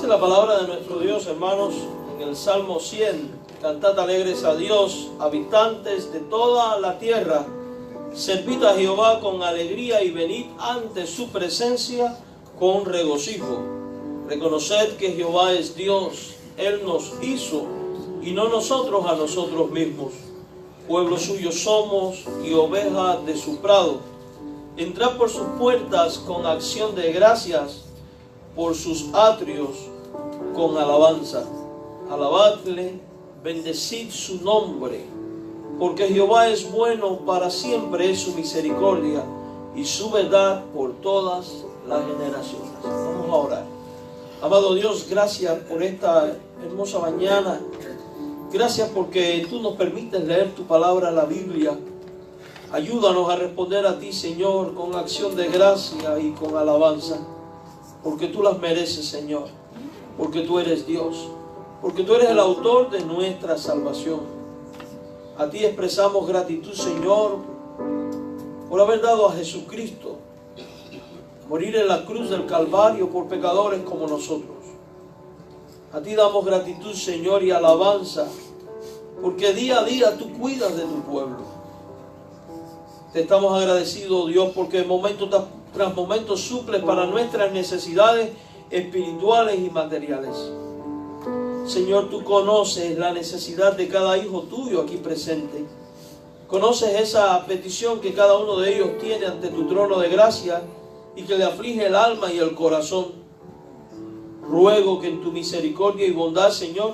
Dice la palabra de nuestro Dios, hermanos, en el Salmo 100. Cantad alegres a Dios, habitantes de toda la tierra. Servid a Jehová con alegría y venid ante su presencia con regocijo. Reconoced que Jehová es Dios, Él nos hizo y no nosotros a nosotros mismos. Pueblo suyo somos y ovejas de su prado. Entrad por sus puertas con acción de gracias, por sus atrios con alabanza. Alabadle, bendecid su nombre, porque Jehová es bueno, para siempre es su misericordia y su verdad por todas las generaciones. Vamos a orar. Amado Dios, gracias por esta hermosa mañana. Gracias porque tú nos permites leer tu palabra, la Biblia. Ayúdanos a responder a ti, Señor, con acción de gracia y con alabanza, porque tú las mereces, Señor, porque tú eres Dios, porque tú eres el autor de nuestra salvación. A ti expresamos gratitud, Señor, por haber dado a Jesucristo morir en la cruz del Calvario por pecadores como nosotros. A ti damos gratitud, Señor, y alabanza, porque día a día tú cuidas de tu pueblo. Te estamos agradecidos, Dios, porque momento tras momento suples para nuestras necesidades espirituales y materiales. Señor, tú conoces la necesidad de cada hijo tuyo aquí presente. Conoces esa petición que cada uno de ellos tiene ante tu trono de gracia y que le aflige el alma y el corazón. Ruego que en tu misericordia y bondad, Señor,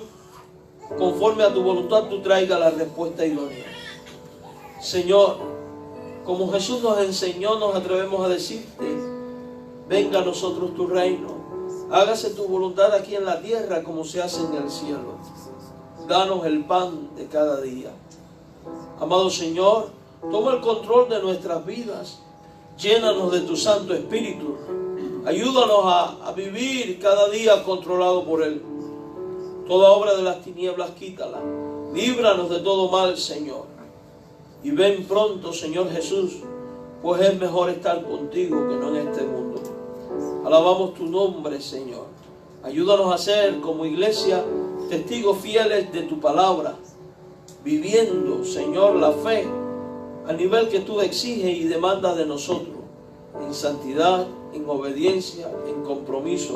conforme a tu voluntad, tú traigas la respuesta idónea. Señor, como Jesús nos enseñó, nos atrevemos a decirte: venga a nosotros tu reino, hágase tu voluntad aquí en la tierra como se hace en el cielo. Danos el pan de cada día. Amado Señor, toma el control de nuestras vidas, llénanos de tu Santo Espíritu. Ayúdanos a vivir cada día controlado por Él. Toda obra de las tinieblas quítala. Líbranos de todo mal, Señor. Y ven pronto, Señor Jesús, pues es mejor estar contigo que no en este mundo. Alabamos tu nombre, Señor. Ayúdanos a ser como iglesia testigos fieles de tu palabra, viviendo, Señor, la fe al nivel que tú exiges y demandas de nosotros, en santidad, en obediencia, en compromiso.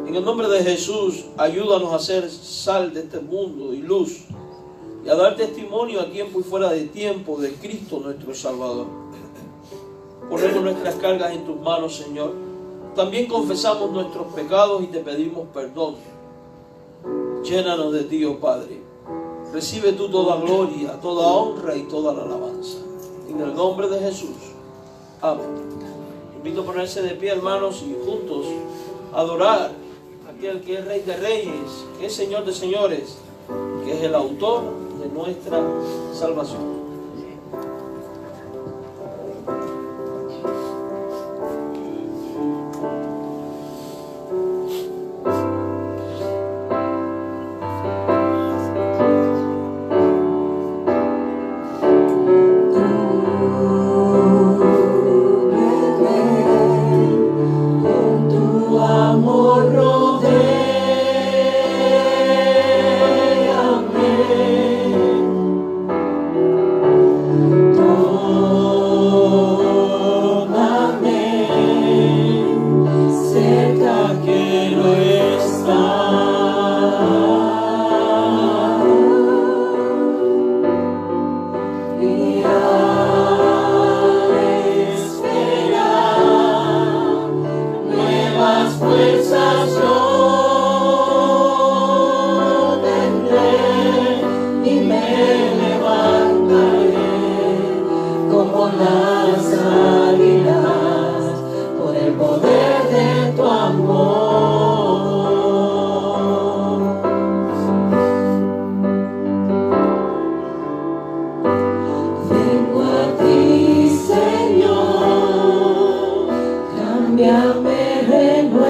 En el nombre de Jesús, ayúdanos a ser sal de este mundo y luz, y a dar testimonio a tiempo y fuera de tiempo de Cristo nuestro Salvador. Ponemos nuestras cargas en tus manos, Señor. También confesamos nuestros pecados y te pedimos perdón. Llénanos de ti, oh Padre. Recibe tú toda gloria, toda honra y toda la alabanza. En el nombre de Jesús. Amén. Invito a ponerse de pie, hermanos, y juntos adorar a aquel que es Rey de Reyes, que es Señor de Señores, que es el autor de nuestra salvación. Cámbiame, renuévame.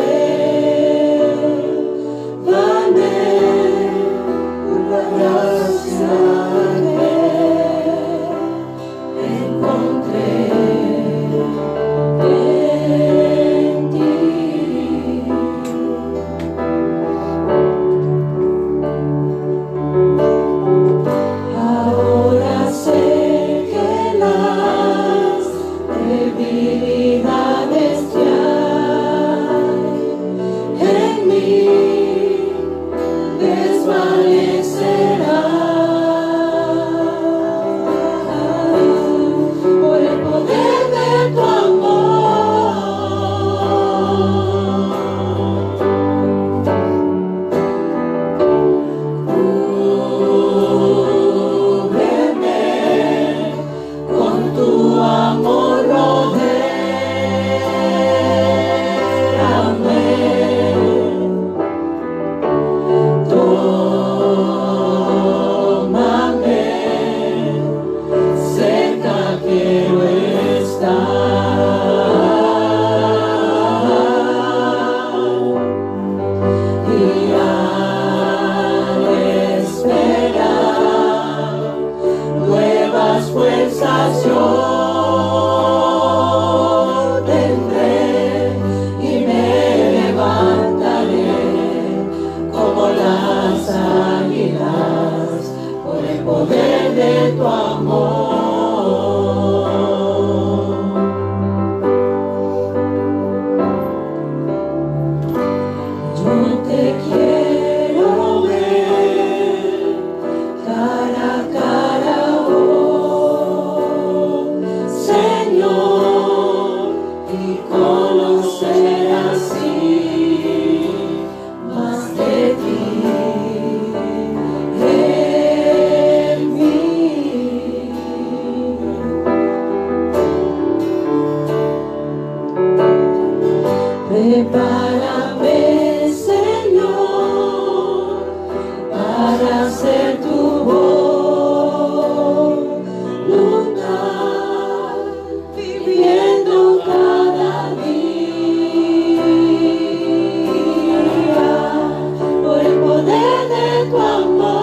Prepárame, Señor, para hacer tu voluntad, viviendo cada día por el poder de tu amor.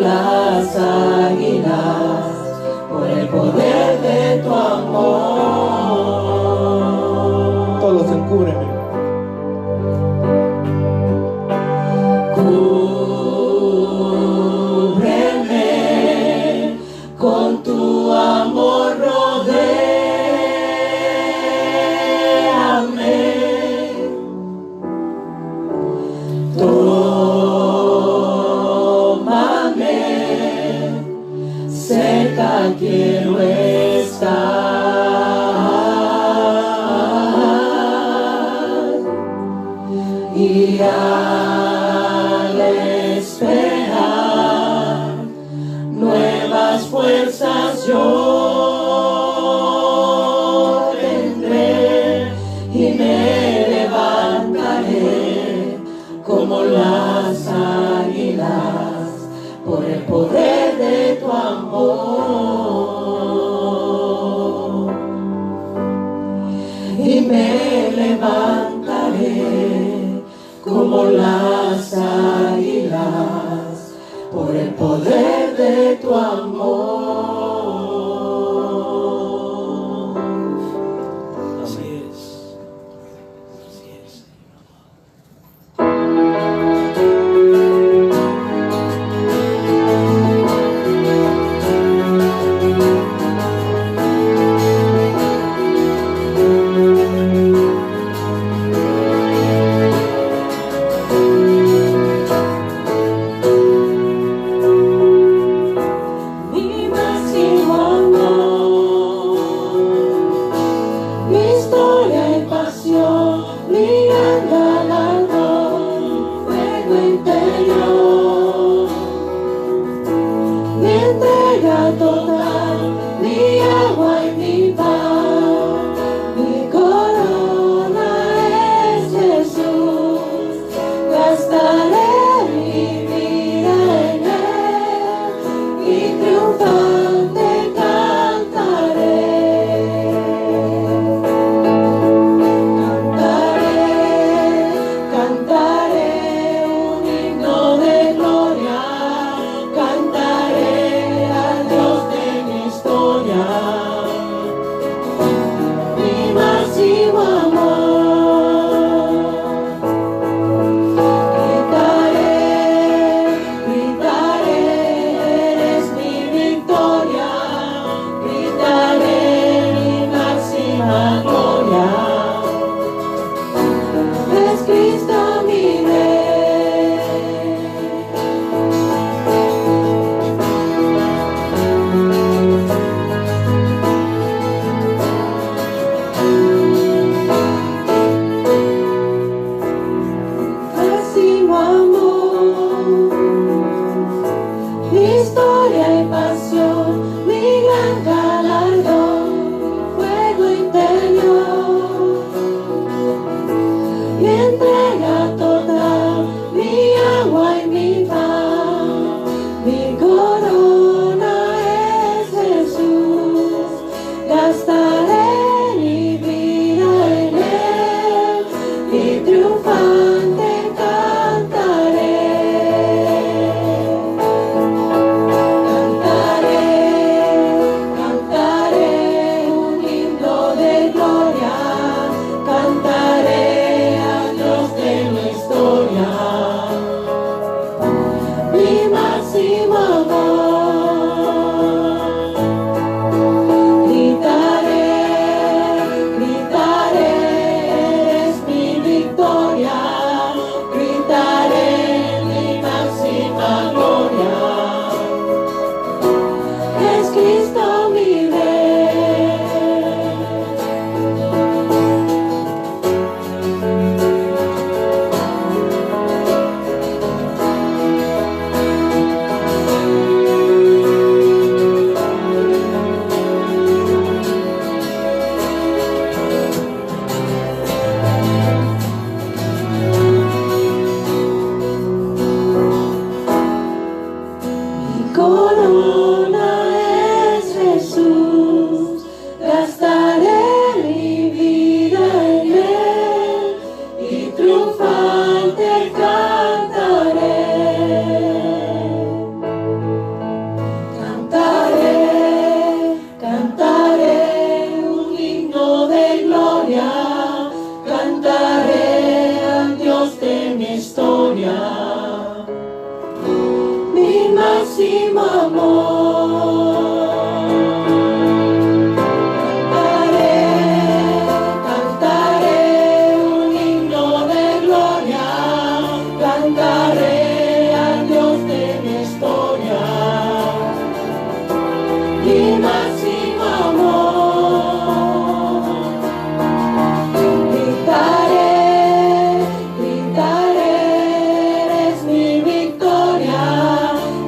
Las águilas, por el poder de tu amor. Todos encúbreme. Cúbreme con tu amor, rodéame. Cerca quiero estar, y al esperar nuevas fuerzas yo tendré y me levantaré como las águilas por el poder de tu amor, y me levantaré como las águilas por el poder de tu amor. Así es. Así es. Mi máximo amor. Cantaré un himno de gloria, cantaré al Dios de mi historia, mi máximo amor. Gritaré, gritaré, eres mi victoria,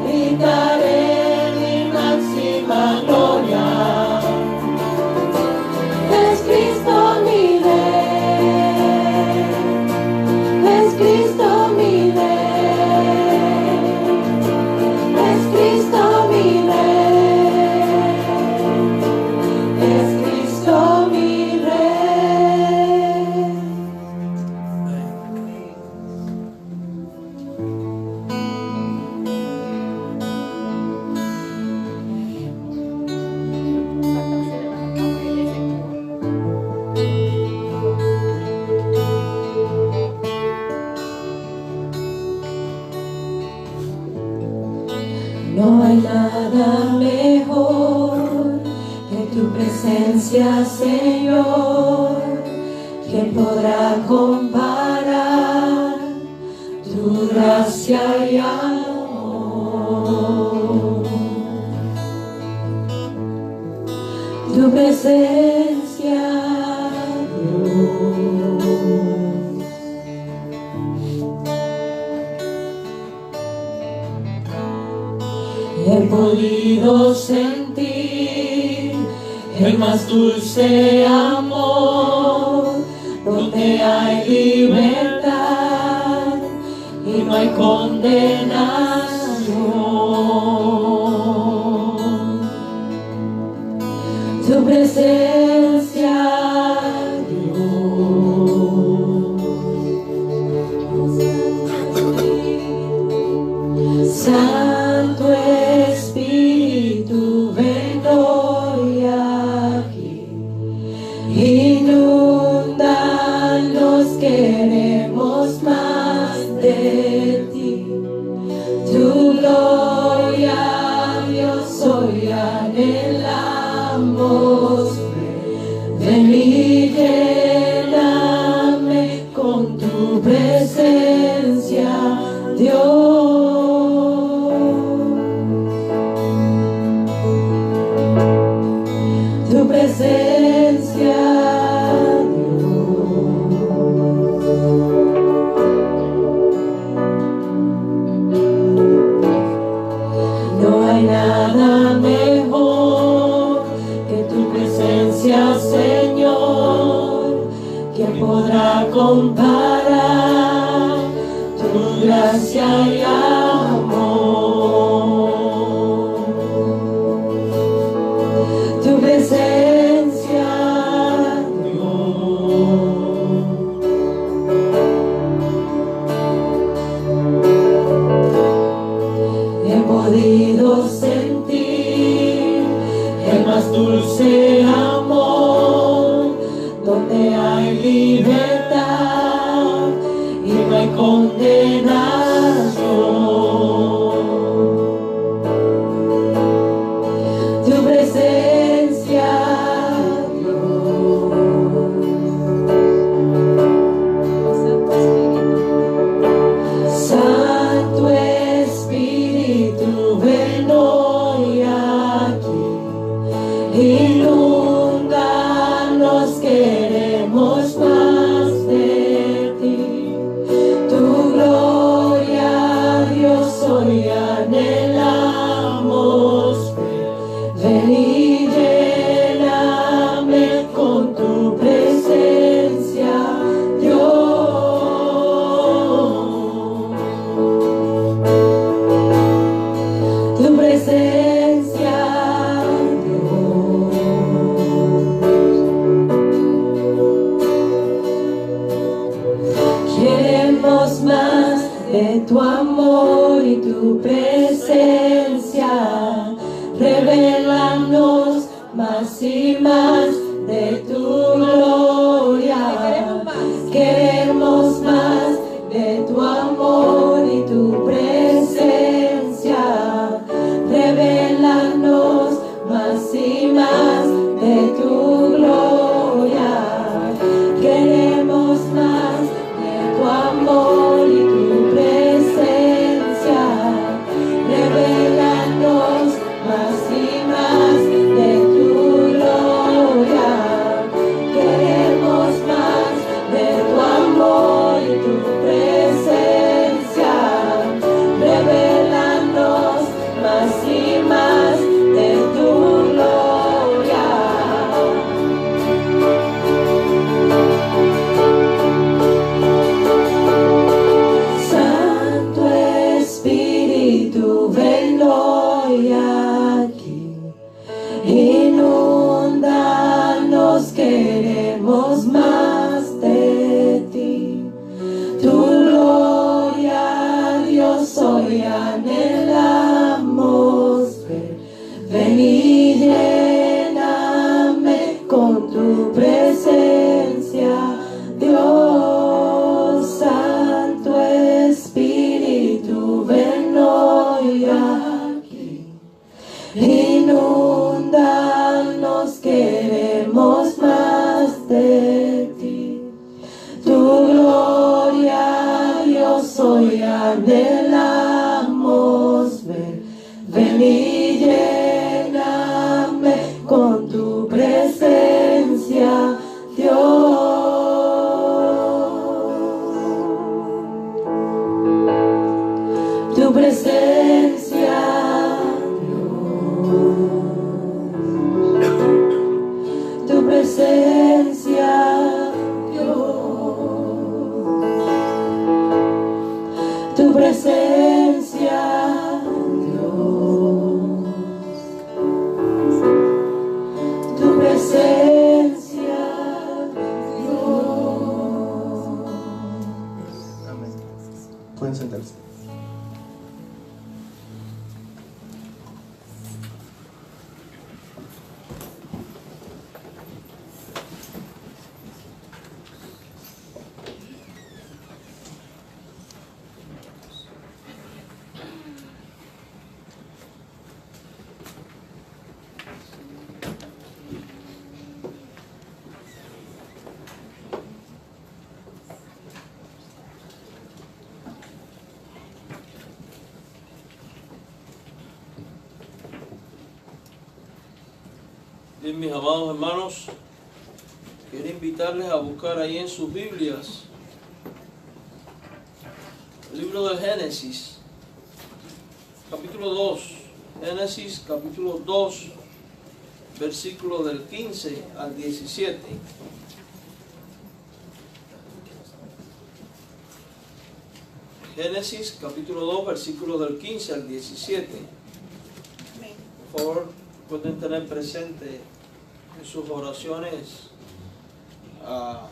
gritaré mi máxima gloria. Es Cristo mi Rey, es Cristo mi Rey, es Cristo mi Rey, es Cristo mi Rey. No hay nada mejor que tu presencia, Señor. ¿Quién podrá comparar tu gracia y amor? Tu presencia, Dios. He podido sentir el más dulce amor, donde hay libertad y no hay condenación. Tu presencia, Dios. Santo Espíritu, ven hoy aquí, inúndanos, queremos más de ti. Tu gloria, Dios, hoy anhelamos. Ven y lléname con tu presencia, Dios. Tu presencia, no hay nada mejor que tu presencia, Señor. ¿Quién podrá comparar tu gracia y amor? Tu presencia, Dios. He podido sentir el más dulce amor, donde hay libertad y no hay condenación. Tu presencia, Santo Espíritu, ven hoy aquí, inúndanos, queremos más de ti. Tu gloria, Dios, hoy anhelamos. Ven y lléname con tu presencia, Dios. Tu presencia, Dios. Queremos más de tu amor y tu presencia. Revélanos más y más de tu gloria. Queremos más de tu amor y tu presencia. queremos más de ti. Tu gloria, Dios, hoy anhelamos ver. Ven y lléname con tu presencia, Dios. Santo Espíritu, ven hoy aquí. Inúndanos, queremos más de ti. Tu gloria, Dios, hoy anhelamos ver. Ven y lléname con tu presencia, Dios. Tu presencia, tu presencia, Dios. Tu presencia, Dios. Tu presencia, Dios. Amén. Pueden sentarse. Bien, mis amados hermanos, quiero invitarles a buscar ahí en sus Biblias el libro de Génesis, capítulo 2. Génesis, capítulo 2, versículo del 15 al 17. Génesis, capítulo 2, versículo del 15 al 17. Por favor, pueden tener presente en sus oraciones a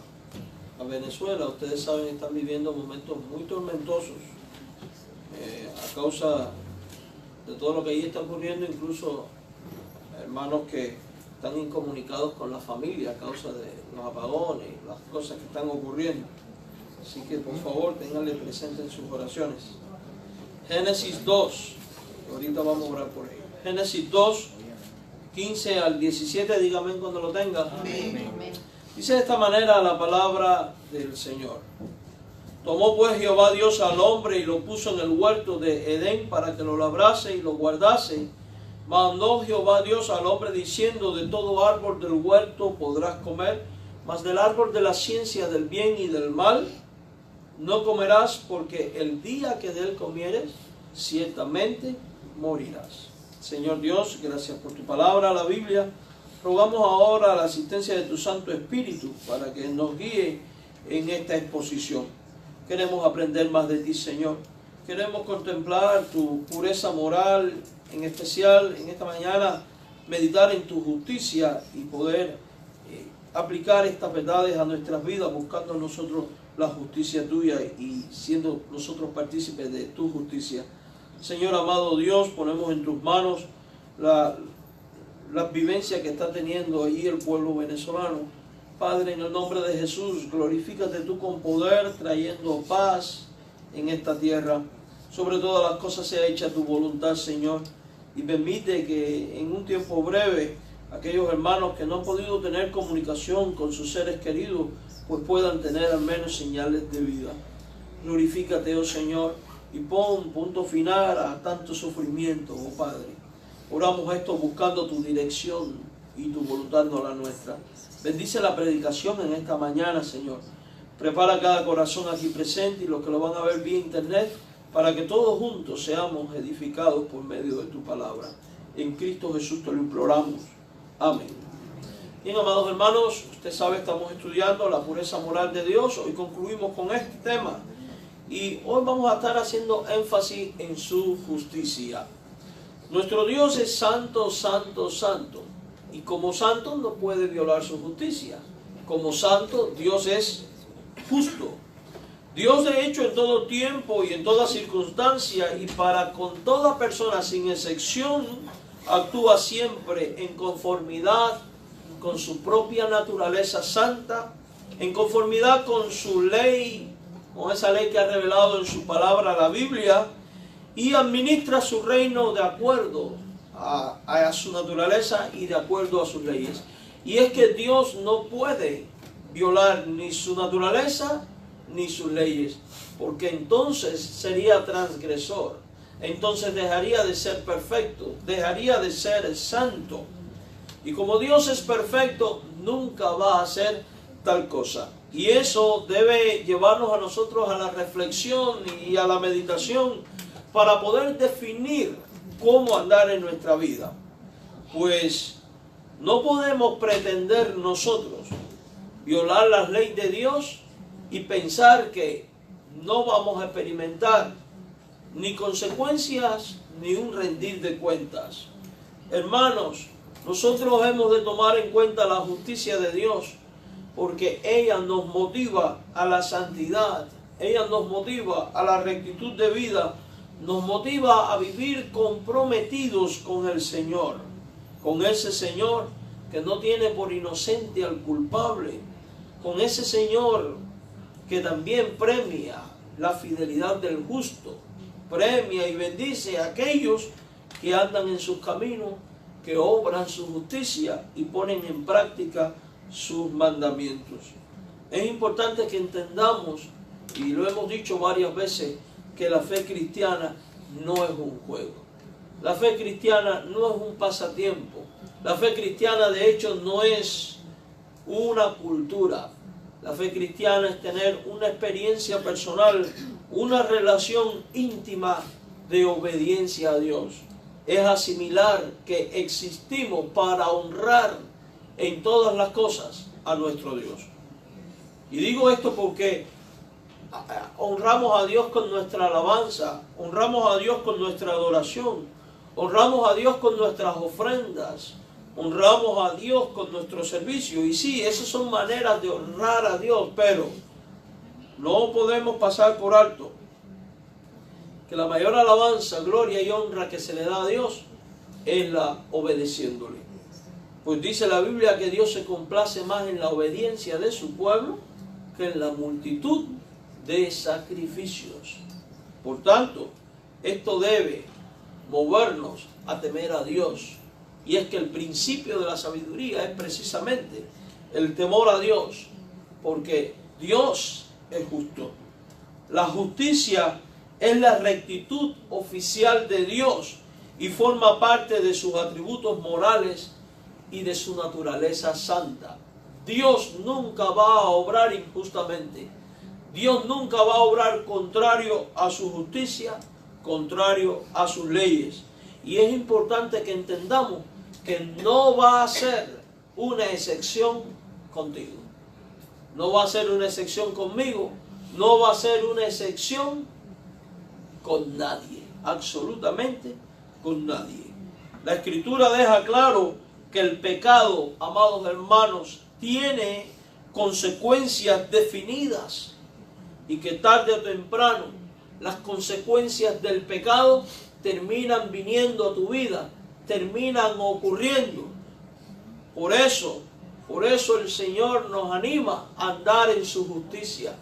Venezuela. Ustedes saben que están viviendo momentos muy tormentosos a causa de todo lo que ahí está ocurriendo, incluso hermanos que están incomunicados con la familia a causa de los apagones, las cosas que están ocurriendo. Así que por favor tenganle presente en sus oraciones. Génesis 2, ahorita vamos a orar por ello. Génesis 2, 15 al 17, dígame cuando lo tenga. Amén. Dice de esta manera la palabra del Señor. Tomó pues Jehová Dios al hombre y lo puso en el huerto de Edén para que lo labrase y lo guardase. Mandó Jehová Dios al hombre diciendo: de todo árbol del huerto podrás comer, mas del árbol de la ciencia del bien y del mal no comerás, porque el día que de él comieres, ciertamente morirás. Señor Dios, gracias por tu palabra, la Biblia. Rogamos ahora la asistencia de tu Santo Espíritu para que nos guíe en esta exposición. Queremos aprender más de ti, Señor. Queremos contemplar tu pureza moral, en especial en esta mañana, meditar en tu justicia y poder aplicar estas verdades a nuestras vidas, buscando nosotros la justicia tuya y siendo nosotros partícipes de tu justicia. Señor amado Dios, ponemos en tus manos la vivencia que está teniendo allí el pueblo venezolano. Padre, en el nombre de Jesús, glorifícate tú con poder, trayendo paz en esta tierra. Sobre todas las cosas sea hecha tu voluntad, Señor, y permite que en un tiempo breve aquellos hermanos que no han podido tener comunicación con sus seres queridos, pues puedan tener al menos señales de vida. Glorifícate, oh Señor, y pon punto final a tanto sufrimiento, oh Padre. Oramos esto buscando tu dirección y tu voluntad, no la nuestra. Bendice la predicación en esta mañana, Señor. Prepara cada corazón aquí presente y los que lo van a ver vía internet, para que todos juntos seamos edificados por medio de tu palabra. En Cristo Jesús te lo imploramos. Amén. Bien, amados hermanos, usted sabe, estamos estudiando la pureza moral de Dios. Hoy concluimos con este tema y hoy vamos a estar haciendo énfasis en su justicia. Nuestro Dios es santo, santo, santo, y como santo no puede violar su justicia. como santo, Dios es justo. Dios, de hecho, en todo tiempo y en toda circunstancia y para con toda persona sin excepción, actúa siempre en conformidad con su propia naturaleza santa, en conformidad con su ley, con esa ley que ha revelado en su palabra, la Biblia, y administra su reino de acuerdo a su naturaleza y de acuerdo a sus leyes. Y es que Dios no puede violar ni su naturaleza ni sus leyes, porque entonces sería transgresor, entonces dejaría de ser perfecto, dejaría de ser santo. Y como Dios es perfecto, nunca va a hacer tal cosa. Y eso debe llevarnos a nosotros a la reflexión y a la meditación para poder definir cómo andar en nuestra vida. Pues no podemos pretender nosotros violar las leyes de Dios y pensar que no vamos a experimentar ni consecuencias ni un rendir de cuentas. Hermanos, nosotros hemos de tomar en cuenta la justicia de Dios, porque ella nos motiva a la santidad, ella nos motiva a la rectitud de vida, nos motiva a vivir comprometidos con el Señor, con ese Señor que no tiene por inocente al culpable, con ese Señor que también premia la fidelidad del justo, premia y bendice a aquellos que andan en sus caminos, que obran su justicia y ponen en práctica sus mandamientos. Es importante que entendamos, y lo hemos dicho varias veces, que la fe cristiana no es un juego. La fe cristiana no es un pasatiempo. La fe cristiana, de hecho, no es una cultura. La fe cristiana es tener una experiencia personal, una relación íntima de obediencia a Dios. Es asimilar que existimos para honrar en todas las cosas a nuestro Dios. Y digo esto porque honramos a Dios con nuestra alabanza, honramos a Dios con nuestra adoración, honramos a Dios con nuestras ofrendas, honramos a Dios con nuestro servicio. Y sí, esas son maneras de honrar a Dios, pero no podemos pasar por alto que la mayor alabanza, gloria y honra que se le da a Dios es la obedeciéndole. Pues dice la Biblia que Dios se complace más en la obediencia de su pueblo que en la multitud de sacrificios. Por tanto, esto debe movernos a temer a Dios. Y es que el principio de la sabiduría es precisamente el temor a Dios, porque Dios es justo. La justicia es la rectitud oficial de Dios y forma parte de sus atributos morales y de su naturaleza santa. Dios nunca va a obrar injustamente. Dios nunca va a obrar contrario a su justicia, contrario a sus leyes. Y es importante que entendamos que no va a ser una excepción contigo. No va a ser una excepción conmigo. No va a ser una excepción con nadie. Absolutamente con nadie. La Escritura deja claro que el pecado, amados hermanos, tiene consecuencias definidas y que tarde o temprano las consecuencias del pecado terminan viniendo a tu vida, terminan ocurriendo. Por eso el Señor nos anima a andar en su justicia,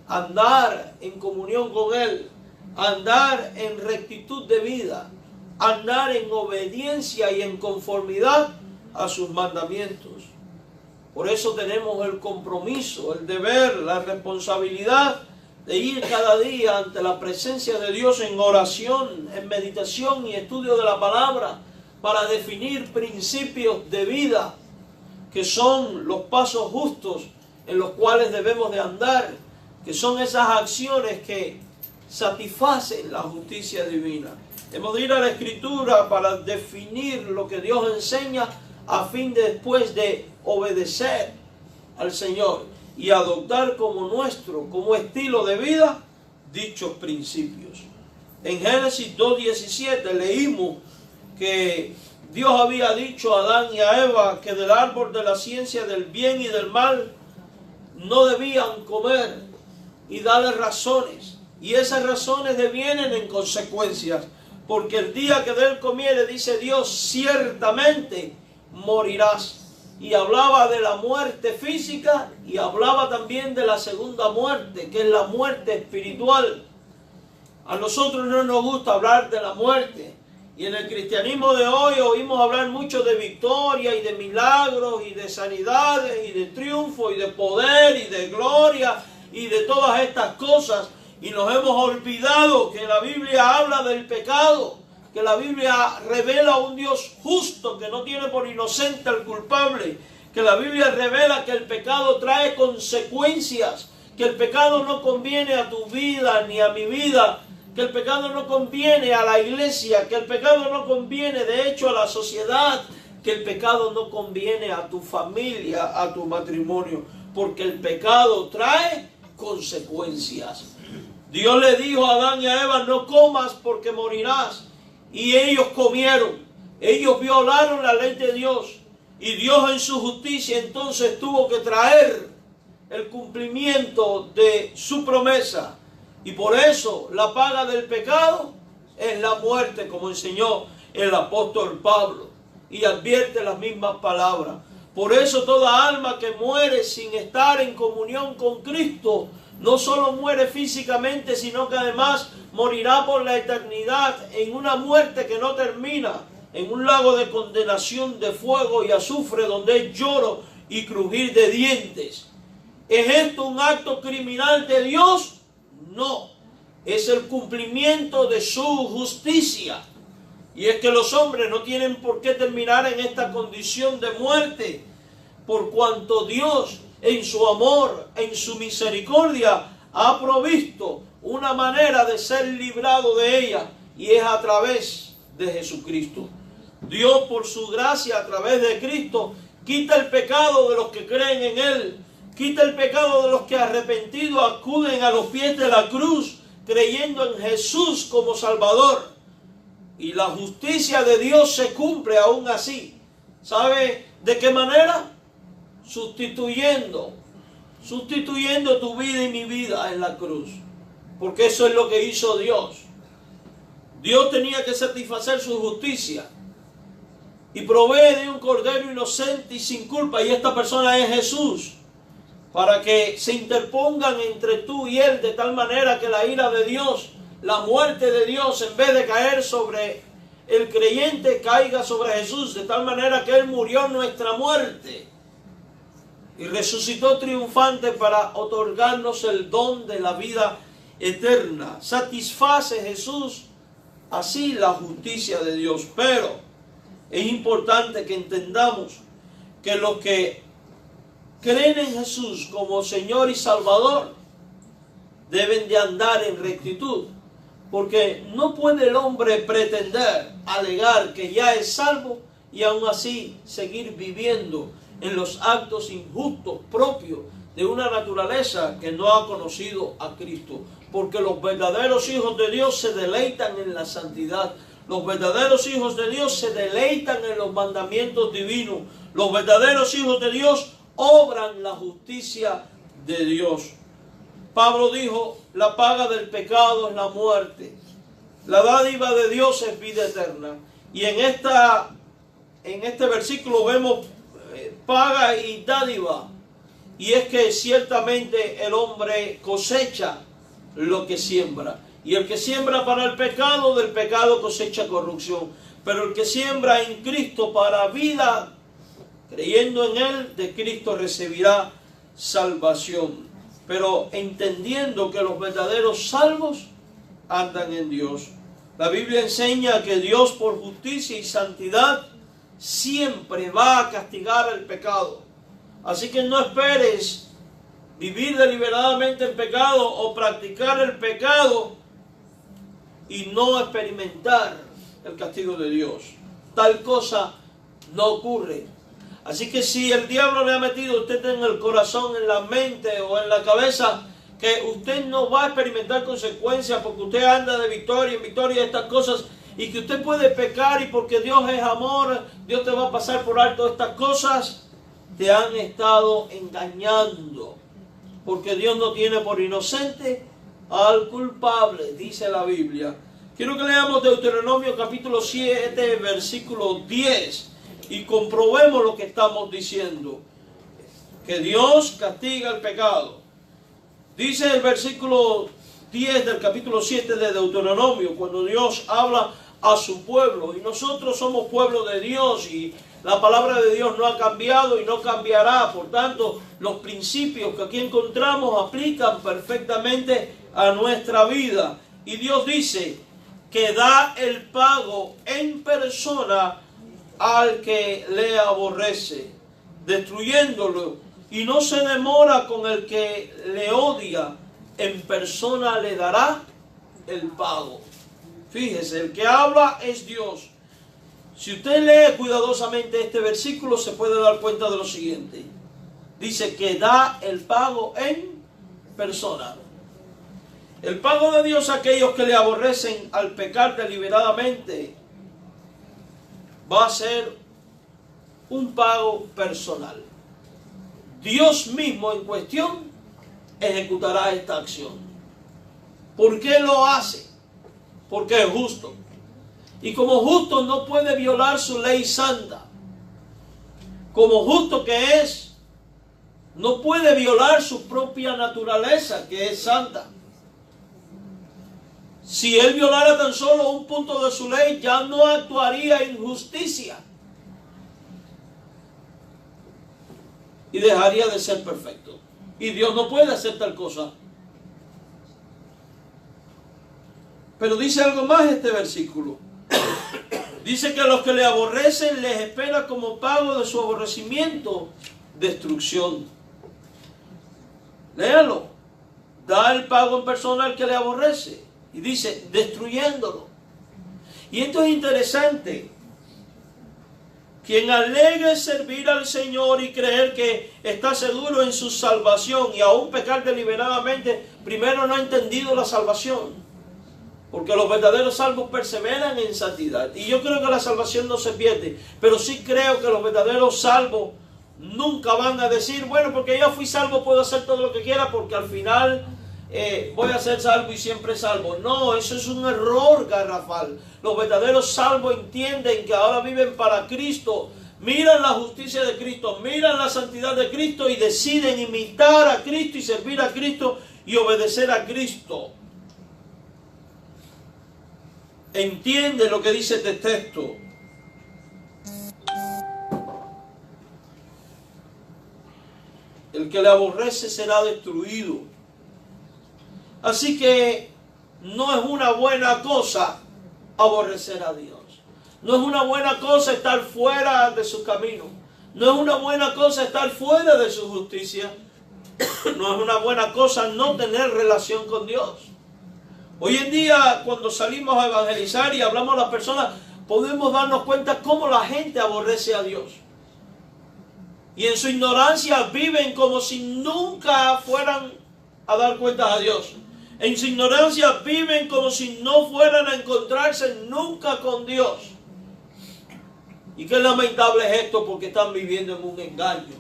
a andar en comunión con Él, a andar en rectitud de vida, a andar en obediencia y en conformidad a sus mandamientos. Por eso tenemos el compromiso, el deber, la responsabilidad de ir cada día ante la presencia de Dios en oración, en meditación y estudio de la palabra, para definir principios de vida, que son los pasos justos en los cuales debemos de andar, que son esas acciones que satisfacen la justicia divina. Hemos de ir a la Escritura para definir lo que Dios enseña a fin de después de obedecer al Señor y adoptar como nuestro, como estilo de vida, dichos principios. En Génesis 2:17 leímos que Dios había dicho a Adán y a Eva que del árbol de la ciencia del bien y del mal no debían comer y darle razones. Y esas razones devienen en consecuencias. Porque el día que de él comiere, dice Dios, ciertamente morirás. Y hablaba de la muerte física y hablaba también de la segunda muerte, que es la muerte espiritual. A nosotros no nos gusta hablar de la muerte. Y en el cristianismo de hoy oímos hablar mucho de victoria y de milagros y de sanidades y de triunfo y de poder y de gloria y de todas estas cosas. Y nos hemos olvidado que la Biblia habla del pecado, que la Biblia revela un Dios justo que no tiene por inocente al culpable, que la Biblia revela que el pecado trae consecuencias, que el pecado no conviene a tu vida ni a mi vida, que el pecado no conviene a la iglesia, que el pecado no conviene de hecho a la sociedad, que el pecado no conviene a tu familia, a tu matrimonio, porque el pecado trae consecuencias. Dios le dijo a Adán y a Eva, no comas porque morirás. Y ellos comieron. Ellos violaron la ley de Dios. Y Dios en su justicia entonces tuvo que traer el cumplimiento de su promesa. Y por eso la paga del pecado es la muerte, como enseñó el apóstol Pablo. Y advierte las mismas palabras. Por eso toda alma que muere sin estar en comunión con Cristo, no solo muere físicamente, sino que además morirá por la eternidad en una muerte que no termina, en un lago de condenación de fuego y azufre donde hay lloro y crujir de dientes. ¿Es esto un acto criminal de Dios? No, es el cumplimiento de su justicia. Y es que los hombres no tienen por qué terminar en esta condición de muerte, por cuanto Dios en su amor, en su misericordia, ha provisto una manera de ser librado de ella, y es a través de Jesucristo. Dios, por su gracia, a través de Cristo, quita el pecado de los que creen en Él, quita el pecado de los que arrepentidos acuden a los pies de la cruz, creyendo en Jesús como Salvador. Y la justicia de Dios se cumple aún así. ¿Sabe de qué manera? Sustituyendo tu vida y mi vida en la cruz. Porque eso es lo que hizo Dios. Dios tenía que satisfacer su justicia y provee de un cordero inocente y sin culpa, y esta persona es Jesús, para que se interpongan entre tú y Él, de tal manera que la ira de Dios, la muerte de Dios, en vez de caer sobre el creyente, caiga sobre Jesús, de tal manera que Él murió nuestra muerte y resucitó triunfante para otorgarnos el don de la vida eterna. Satisface Jesús así la justicia de Dios. Pero es importante que entendamos que los que creen en Jesús como Señor y Salvador deben de andar en rectitud, porque no puede el hombre pretender, alegar que ya es salvo y aún así seguir viviendo en los actos injustos propios de una naturaleza que no ha conocido a Cristo. Porque los verdaderos hijos de Dios se deleitan en la santidad. Los verdaderos hijos de Dios se deleitan en los mandamientos divinos. Los verdaderos hijos de Dios obran la justicia de Dios. Pablo dijo, la paga del pecado es la muerte. La dádiva de Dios es vida eterna. Y en este versículo vemos paga y dádiva. Y es que ciertamente el hombre cosecha lo que siembra. Y el que siembra para el pecado, del pecado cosecha corrupción. Pero el que siembra en Cristo para vida, creyendo en Él, de Cristo recibirá salvación. Pero entendiendo que los verdaderos salvos andan en Dios. La Biblia enseña que Dios, por justicia y santidad, siempre va a castigar el pecado. Así que no esperes vivir deliberadamente en pecado o practicar el pecado y no experimentar el castigo de Dios. Tal cosa no ocurre. Así que si el diablo le ha metido a usted en el corazón, en la mente o en la cabeza, que usted no va a experimentar consecuencias porque usted anda de victoria en victoria de estas cosas, y que usted puede pecar y porque Dios es amor, Dios te va a pasar por alto estas cosas, te han estado engañando. porque Dios no tiene por inocente al culpable, dice la Biblia. Quiero que leamos Deuteronomio capítulo 7, versículo 10, y comprobemos lo que estamos diciendo, que Dios castiga el pecado. Dice el versículo 10 del capítulo 7 de Deuteronomio, cuando Dios habla a su pueblo, y nosotros somos pueblo de Dios, y la palabra de Dios no ha cambiado y no cambiará. Por tanto, los principios que aquí encontramos aplican perfectamente a nuestra vida. Y Dios dice que da el pago en persona al que le aborrece, destruyéndolo, y no se demora con el que le odia, en persona le dará el pago. Fíjese, el que habla es Dios. Si usted lee cuidadosamente este versículo, se puede dar cuenta de lo siguiente. Dice que da el pago en persona. El pago de Dios a aquellos que le aborrecen al pecar deliberadamente va a ser un pago personal. Dios mismo en cuestión ejecutará esta acción. ¿Por qué lo hace? Porque es justo. Y como justo no puede violar su ley santa. Como justo que es, no puede violar su propia naturaleza, que es santa. Si él violara tan solo un punto de su ley, ya no actuaría en justicia. Y dejaría de ser perfecto. Y Dios no puede hacer tal cosa. Pero dice algo más este versículo. Dice que a los que le aborrecen les espera como pago de su aborrecimiento destrucción. Léalo. Da el pago en persona al que le aborrece. Y dice, destruyéndolo. Y esto es interesante. Quien alegue servir al Señor y creer que está seguro en su salvación y aún pecar deliberadamente, primero no ha entendido la salvación. Porque los verdaderos salvos perseveran en santidad. Y yo creo que la salvación no se pierde. Pero sí creo que los verdaderos salvos nunca van a decir, bueno, porque yo fui salvo, puedo hacer todo lo que quiera, porque al final voy a ser salvo y siempre salvo. No, eso es un error garrafal. Los verdaderos salvos entienden que ahora viven para Cristo. Miran la justicia de Cristo, miran la santidad de Cristo y deciden imitar a Cristo y servir a Cristo y obedecer a Cristo. Entiende lo que dice este texto. El que le aborrece será destruido. Así que no es una buena cosa aborrecer a Dios. No es una buena cosa estar fuera de su camino. No es una buena cosa estar fuera de su justicia. No es una buena cosa no tener relación con Dios. Hoy en día, cuando salimos a evangelizar y hablamos a las personas, podemos darnos cuenta cómo la gente aborrece a Dios. Y en su ignorancia viven como si nunca fueran a dar cuentas a Dios. En su ignorancia viven como si no fueran a encontrarse nunca con Dios. Y qué lamentable es esto, porque están viviendo en un engaño.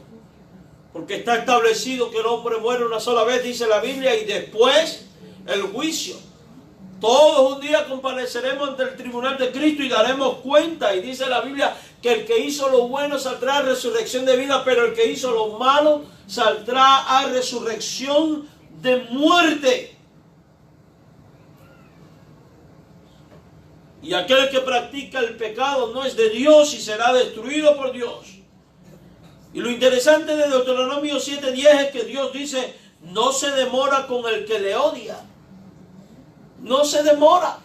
Porque está establecido que el hombre muere una sola vez, dice la Biblia, y después el juicio. Todos un día compareceremos ante el tribunal de Cristo y daremos cuenta. Y dice la Biblia que el que hizo lo bueno saldrá a resurrección de vida, pero el que hizo lo malo saldrá a resurrección de muerte. Y aquel que practica el pecado no es de Dios y será destruido por Dios. Y lo interesante de Deuteronomio 7:10 es que Dios dice, no se demora con el que le odia. No se demora.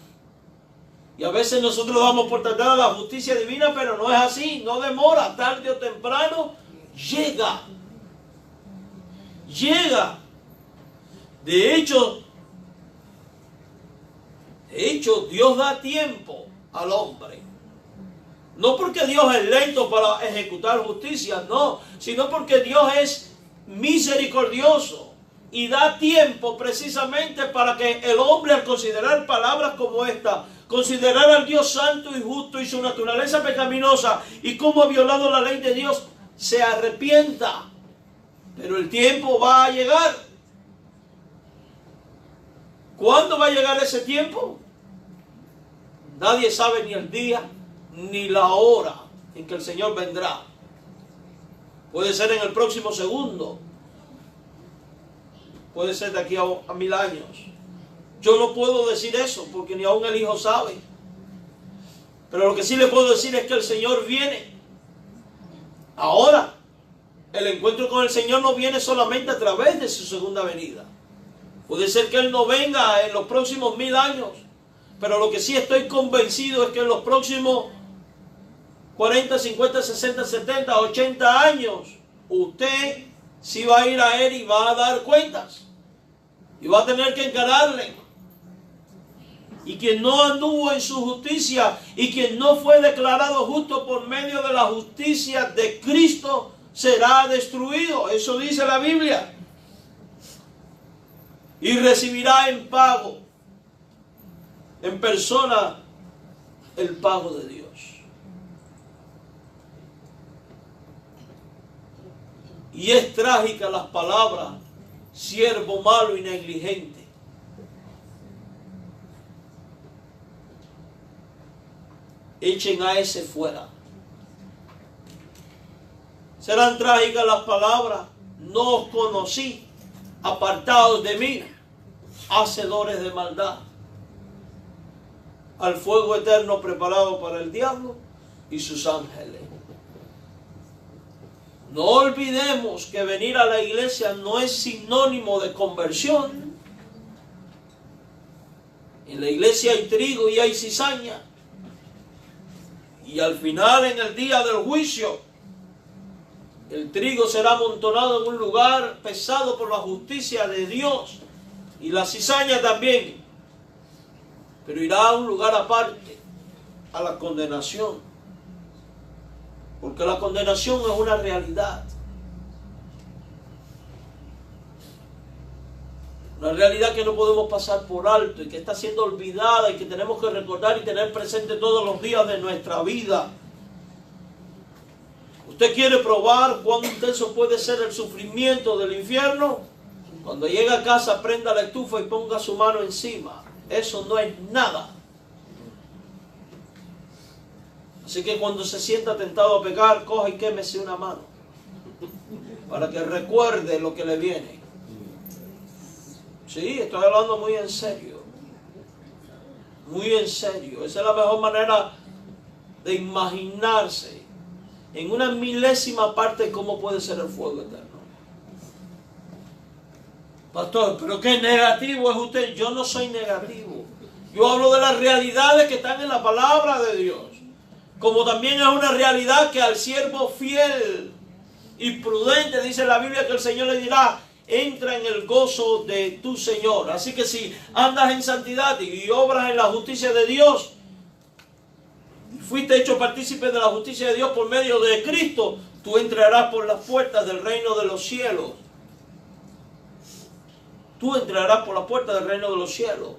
Y a veces nosotros damos por tratada la justicia divina, pero no es así. No demora. Tarde o temprano llega. Llega. De hecho, Dios da tiempo al hombre. No porque Dios es lento para ejecutar justicia, no, sino porque Dios es misericordioso y da tiempo precisamente para que el hombre, al considerar palabras como esta, considerar al Dios santo y justo y su naturaleza pecaminosa y cómo ha violado la ley de Dios, se arrepienta. Pero el tiempo va a llegar. ¿Cuándo va a llegar ese tiempo? Nadie sabe ni el día ni la hora en que el Señor vendrá. Puede ser en el próximo segundo. Puede ser de aquí a 1000 años. Yo no puedo decir eso porque ni aún el Hijo sabe. Pero lo que sí le puedo decir es que el Señor viene. Ahora, el encuentro con el Señor no viene solamente a través de su segunda venida. Puede ser que Él no venga en los próximos 1000 años. Pero lo que sí estoy convencido es que en los próximos 40, 50, 60, 70, 80 años, usted sí va a ir a Él y va a dar cuentas. Y va a tener que encararle. Y quien no anduvo en su justicia y quien no fue declarado justo por medio de la justicia de Cristo será destruido. Eso dice la Biblia. Y recibirá en pago, en persona, el pago de Dios. Y es trágica las palabras, siervo malo y negligente. Echen a ese fuera. Serán trágicas las palabras, no os conocí, apartados de mí, hacedores de maldad. Al fuego eterno preparado para el diablo y sus ángeles. No olvidemos que venir a la iglesia no es sinónimo de conversión. En la iglesia hay trigo y hay cizaña. Y al final, en el día del juicio, el trigo será amontonado en un lugar pesado por la justicia de Dios. Y la cizaña también. Pero irá a un lugar aparte, a la condenación. Porque la condenación es una realidad. Una realidad que no podemos pasar por alto y que está siendo olvidada y que tenemos que recordar y tener presente todos los días de nuestra vida. ¿Usted quiere probar cuán intenso puede ser el sufrimiento del infierno? Cuando llegue a casa, prenda la estufa y ponga su mano encima. Eso no es nada. Así que cuando se sienta tentado a pecar, coja y quémese una mano. Para que recuerde lo que le viene. Sí, estoy hablando muy en serio. Muy en serio. Esa es la mejor manera de imaginarse en una milésima parte cómo puede ser el fuego eterno. Pastor, pero qué negativo es usted. Yo no soy negativo. Yo hablo de las realidades que están en la palabra de Dios. Como también es una realidad que al siervo fiel y prudente, dice la Biblia, que el Señor le dirá: entra en el gozo de tu Señor. Así que si andas en santidad y obras en la justicia de Dios, fuiste hecho partícipe de la justicia de Dios por medio de Cristo, tú entrarás por las puertas del reino de los cielos. Tú entrarás por la puerta del reino de los cielos.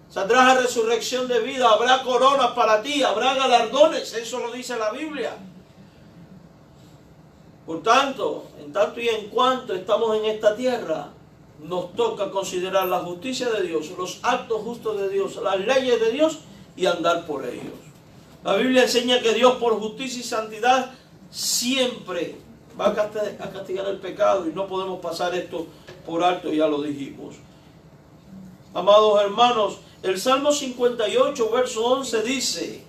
Saldrás a resurrección de vida, habrá coronas para ti, habrá galardones, eso lo dice la Biblia. Por tanto, en tanto y en cuanto estamos en esta tierra, nos toca considerar la justicia de Dios, los actos justos de Dios, las leyes de Dios y andar por ellos. La Biblia enseña que Dios, por justicia y santidad, siempre va a castigar el pecado y no podemos pasar esto por alto, ya lo dijimos. Amados hermanos, el Salmo 58, verso 11 dice: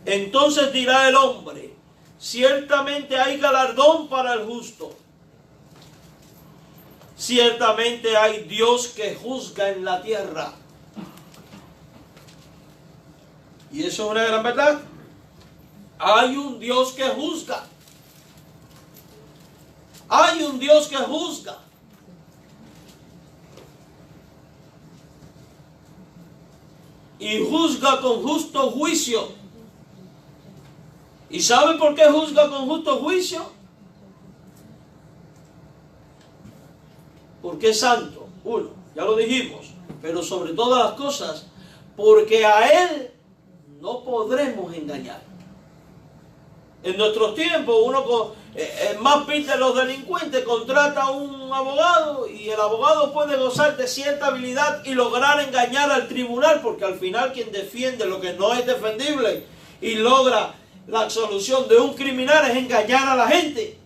entonces dirá el hombre, ciertamente hay galardón para el justo. Ciertamente hay Dios que juzga en la tierra. Y eso es una gran verdad. Hay un Dios que juzga. Hay un Dios que juzga. Y juzga con justo juicio. ¿Y saben por qué juzga con justo juicio? Porque es santo. Uno, ya lo dijimos. Pero sobre todas las cosas, porque a Él no podremos engañar. En nuestros tiempos, más pide los delincuentes, contrata a un abogado y el abogado puede gozar de cierta habilidad y lograr engañar al tribunal, porque al final quien defiende lo que no es defendible y logra la absolución de un criminal es engañar a la gente.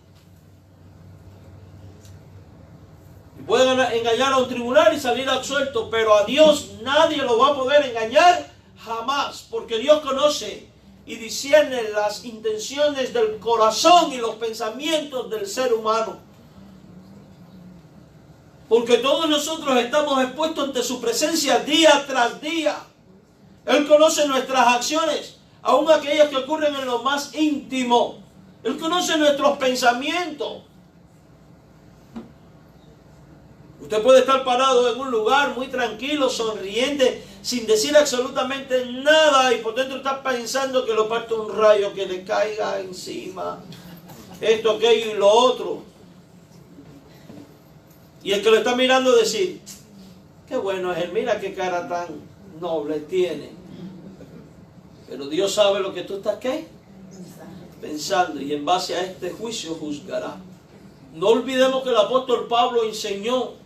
Y puede engañar a un tribunal y salir absuelto, pero a Dios nadie lo va a poder engañar jamás, porque Dios conoce y discierne las intenciones del corazón y los pensamientos del ser humano. Porque todos nosotros estamos expuestos ante su presencia día tras día. Él conoce nuestras acciones, aun aquellas que ocurren en lo más íntimo. Él conoce nuestros pensamientos. Usted puede estar parado en un lugar muy tranquilo, sonriente, sin decir absolutamente nada, y por dentro está pensando que lo parte un rayo, que le caiga encima, esto, aquello y lo otro. Y el que lo está mirando decir, qué bueno es él, mira qué cara tan noble tiene. Pero Dios sabe lo que tú estás, ¿qué? Pensando, y en base a este juicio juzgará. No olvidemos que el apóstol Pablo enseñó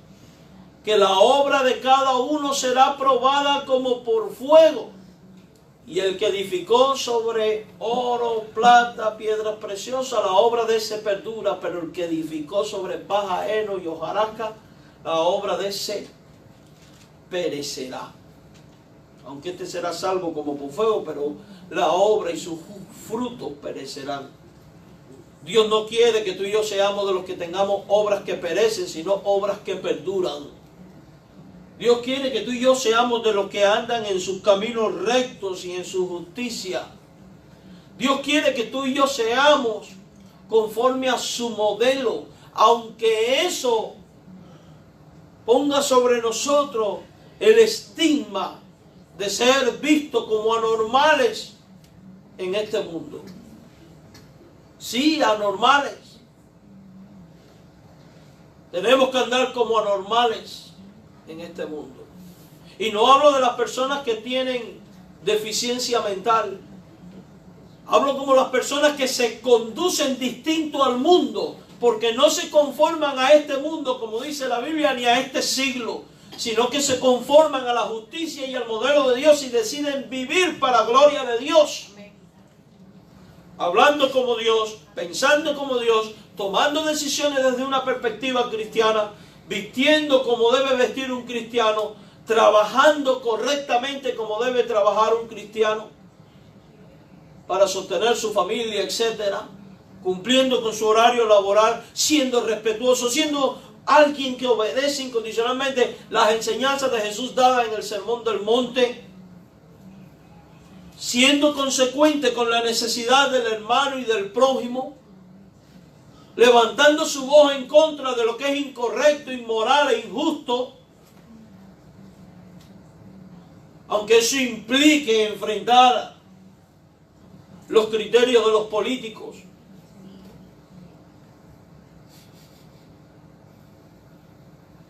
que la obra de cada uno será probada como por fuego. Y el que edificó sobre oro, plata, piedras preciosas, la obra de ese perdura, pero el que edificó sobre paja, heno y hojarasca, la obra de ese perecerá. Aunque este será salvo como por fuego, pero la obra y sus frutos perecerán. Dios no quiere que tú y yo seamos de los que tengamos obras que perecen, sino obras que perduran. Dios quiere que tú y yo seamos de los que andan en sus caminos rectos y en su justicia. Dios quiere que tú y yo seamos conforme a su modelo, aunque eso ponga sobre nosotros el estigma de ser vistos como anormales en este mundo. Sí, anormales. Tenemos que andar como anormales en este mundo. Y no hablo de las personas que tienen deficiencia mental. Hablo como las personas que se conducen distinto al mundo, porque no se conforman a este mundo, como dice la Biblia, ni a este siglo, sino que se conforman a la justicia y al modelo de Dios y deciden vivir para la gloria de Dios. Hablando como Dios, pensando como Dios, tomando decisiones desde una perspectiva cristiana, vistiendo como debe vestir un cristiano, trabajando correctamente como debe trabajar un cristiano para sostener su familia, etcétera, cumpliendo con su horario laboral, siendo respetuoso, siendo alguien que obedece incondicionalmente las enseñanzas de Jesús dadas en el Sermón del Monte, siendo consecuente con la necesidad del hermano y del prójimo, levantando su voz en contra de lo que es incorrecto, inmoral e injusto, aunque eso implique enfrentar los criterios de los políticos.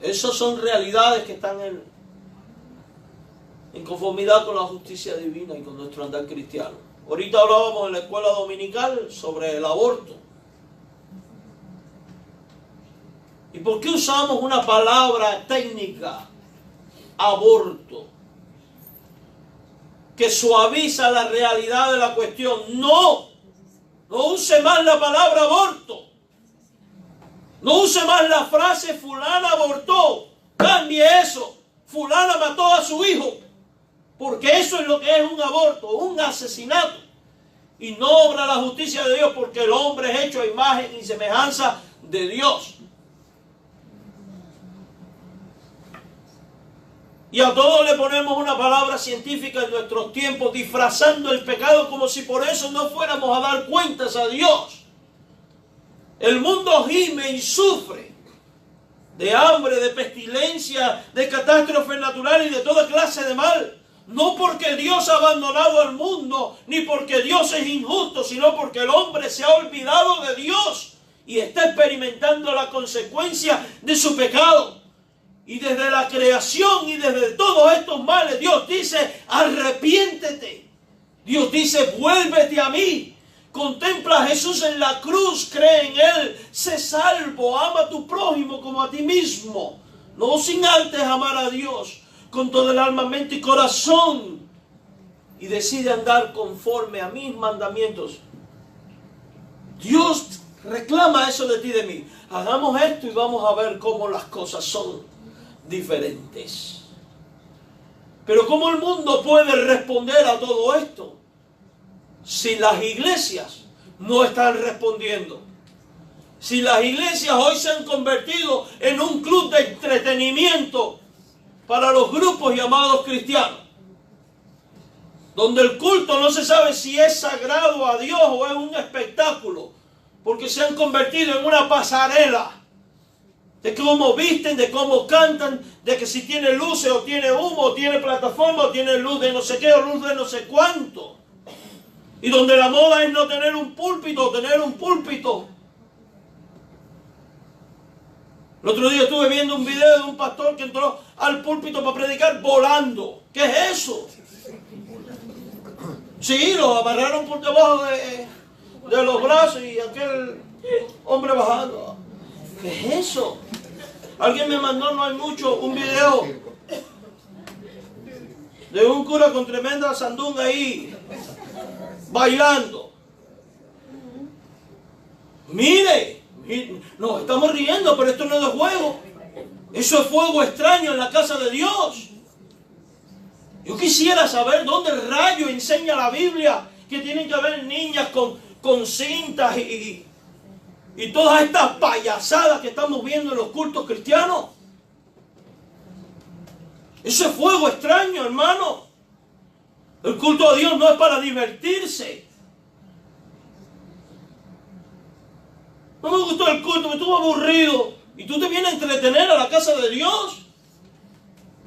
Esas son realidades que están en conformidad con la justicia divina y con nuestro andar cristiano. Ahorita hablábamos en la escuela dominical sobre el aborto. ¿Y por qué usamos una palabra técnica, aborto, que suaviza la realidad de la cuestión? No use más la palabra aborto. No use más la frase fulana abortó. Cambie eso. Fulana mató a su hijo. Porque eso es lo que es un aborto, un asesinato. Y no obra la justicia de Dios, porque el hombre es hecho a imagen y semejanza de Dios. Y a todos le ponemos una palabra científica en nuestros tiempos, disfrazando el pecado como si por eso no fuéramos a dar cuentas a Dios. El mundo gime y sufre de hambre, de pestilencia, de catástrofes naturales y de toda clase de mal. No porque Dios ha abandonado al mundo, ni porque Dios es injusto, sino porque el hombre se ha olvidado de Dios y está experimentando la consecuencia de su pecado. Y desde la creación y desde todos estos males, Dios dice, arrepiéntete. Dios dice, vuélvete a mí. Contempla a Jesús en la cruz, cree en Él, sé salvo, ama a tu prójimo como a ti mismo. No sin antes amar a Dios con todo el alma, mente y corazón. Y decide andar conforme a mis mandamientos. Dios reclama eso de ti y de mí. Hagamos esto y vamos a ver cómo las cosas son diferentes. Pero ¿cómo el mundo puede responder a todo esto si las iglesias no están respondiendo? Si las iglesias hoy se han convertido en un club de entretenimiento para los grupos llamados cristianos, donde el culto no se sabe si es sagrado a Dios o es un espectáculo, porque se han convertido en una pasarela de cómo visten, de cómo cantan, de que si tiene luces o tiene humo, o tiene plataforma, o tiene luz de no sé qué, o luz de no sé cuánto. Y donde la moda es no tener un púlpito, o tener un púlpito. El otro día estuve viendo un video de un pastor que entró al púlpito para predicar volando. ¿Qué es eso? Sí, lo amarraron por debajo de los brazos y aquel hombre bajando. ¿Qué es eso? Alguien me mandó, no hay mucho, un video de un cura con tremenda sandunga ahí, bailando. Mire, nos estamos riendo, pero esto no es de juego. Eso es fuego extraño en la casa de Dios. Yo quisiera saber dónde rayo enseña la Biblia que tienen que haber niñas con cintas y todas estas payasadas que estamos viendo en los cultos cristianos. Eso es fuego extraño, hermano. El culto a Dios no es para divertirse. No me gustó el culto, me estuvo aburrido. ¿Y tú te vienes a entretener a la casa de Dios?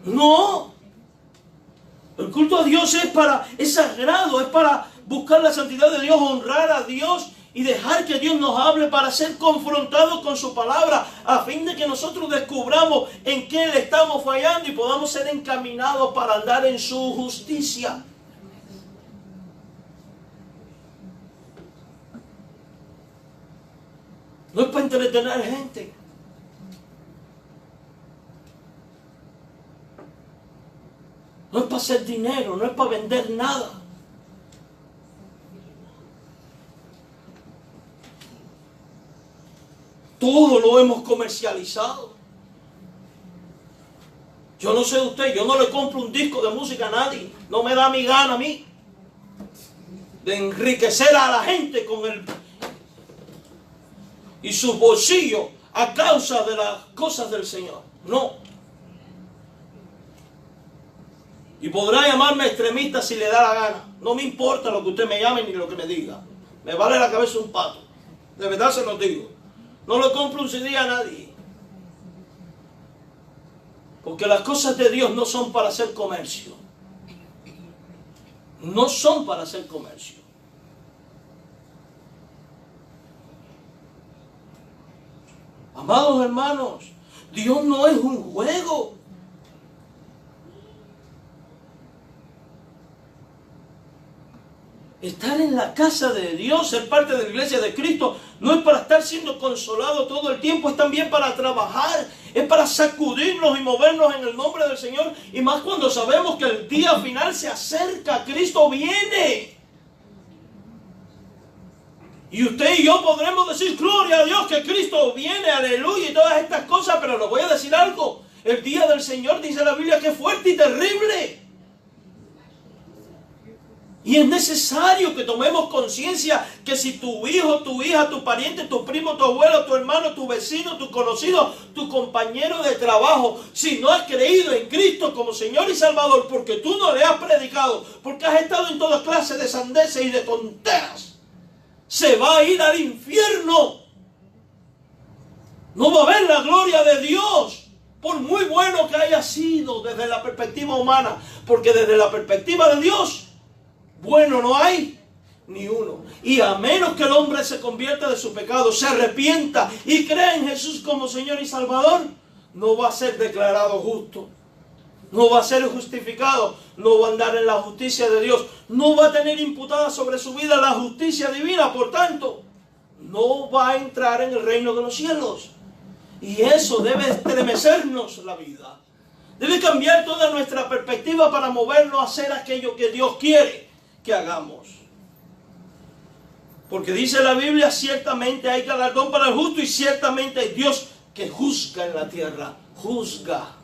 No. El culto a Dios es sagrado, es para buscar la santidad de Dios, honrar a Dios y dejar que Dios nos hable para ser confrontados con su palabra, a fin de que nosotros descubramos en qué le estamos fallando y podamos ser encaminados para andar en su justicia. No es para entretener gente. No es para hacer dinero, no es para vender nada. Todo lo hemos comercializado. Yo no sé de usted, yo no le compro un disco de música a nadie. No me da mi gana a mí de enriquecer a la gente con el y su bolsillo a causa de las cosas del Señor. No. Y podrá llamarme extremista si le da la gana. No me importa lo que usted me llame ni lo que me diga. Me vale la cabeza un pato. De verdad se los digo. No le compro un CD a nadie. Porque las cosas de Dios no son para hacer comercio. No son para hacer comercio. Amados hermanos, Dios no es un juego. Estar en la casa de Dios, ser parte de la iglesia de Cristo, no es para estar siendo consolado todo el tiempo, es también para trabajar, es para sacudirnos y movernos en el nombre del Señor, y más cuando sabemos que el día final se acerca, Cristo viene. Y usted y yo podremos decir, gloria a Dios que Cristo viene, aleluya, y todas estas cosas, pero les voy a decir algo, el día del Señor, dice la Biblia, que es fuerte y terrible. Y es necesario que tomemos conciencia que si tu hijo, tu hija, tu pariente, tu primo, tu abuelo, tu hermano, tu vecino, tu conocido, tu compañero de trabajo, si no has creído en Cristo como Señor y Salvador, porque tú no le has predicado, porque has estado en toda clase de sandeces y de tonteras, se va a ir al infierno. No va a ver la gloria de Dios, por muy bueno que haya sido desde la perspectiva humana, porque desde la perspectiva de Dios, bueno no hay ni uno. Y a menos que el hombre se convierta de su pecado, se arrepienta y crea en Jesús como Señor y Salvador, no va a ser declarado justo. no va a ser justificado, no va a andar en la justicia de Dios, no va a tener imputada sobre su vida la justicia divina, por tanto, no va a entrar en el reino de los cielos. Y eso debe estremecernos la vida. Debe cambiar toda nuestra perspectiva para movernos a hacer aquello que Dios quiere que hagamos. Porque dice la Biblia, ciertamente hay galardón para el justo y ciertamente hay Dios que juzga en la tierra. Juzga.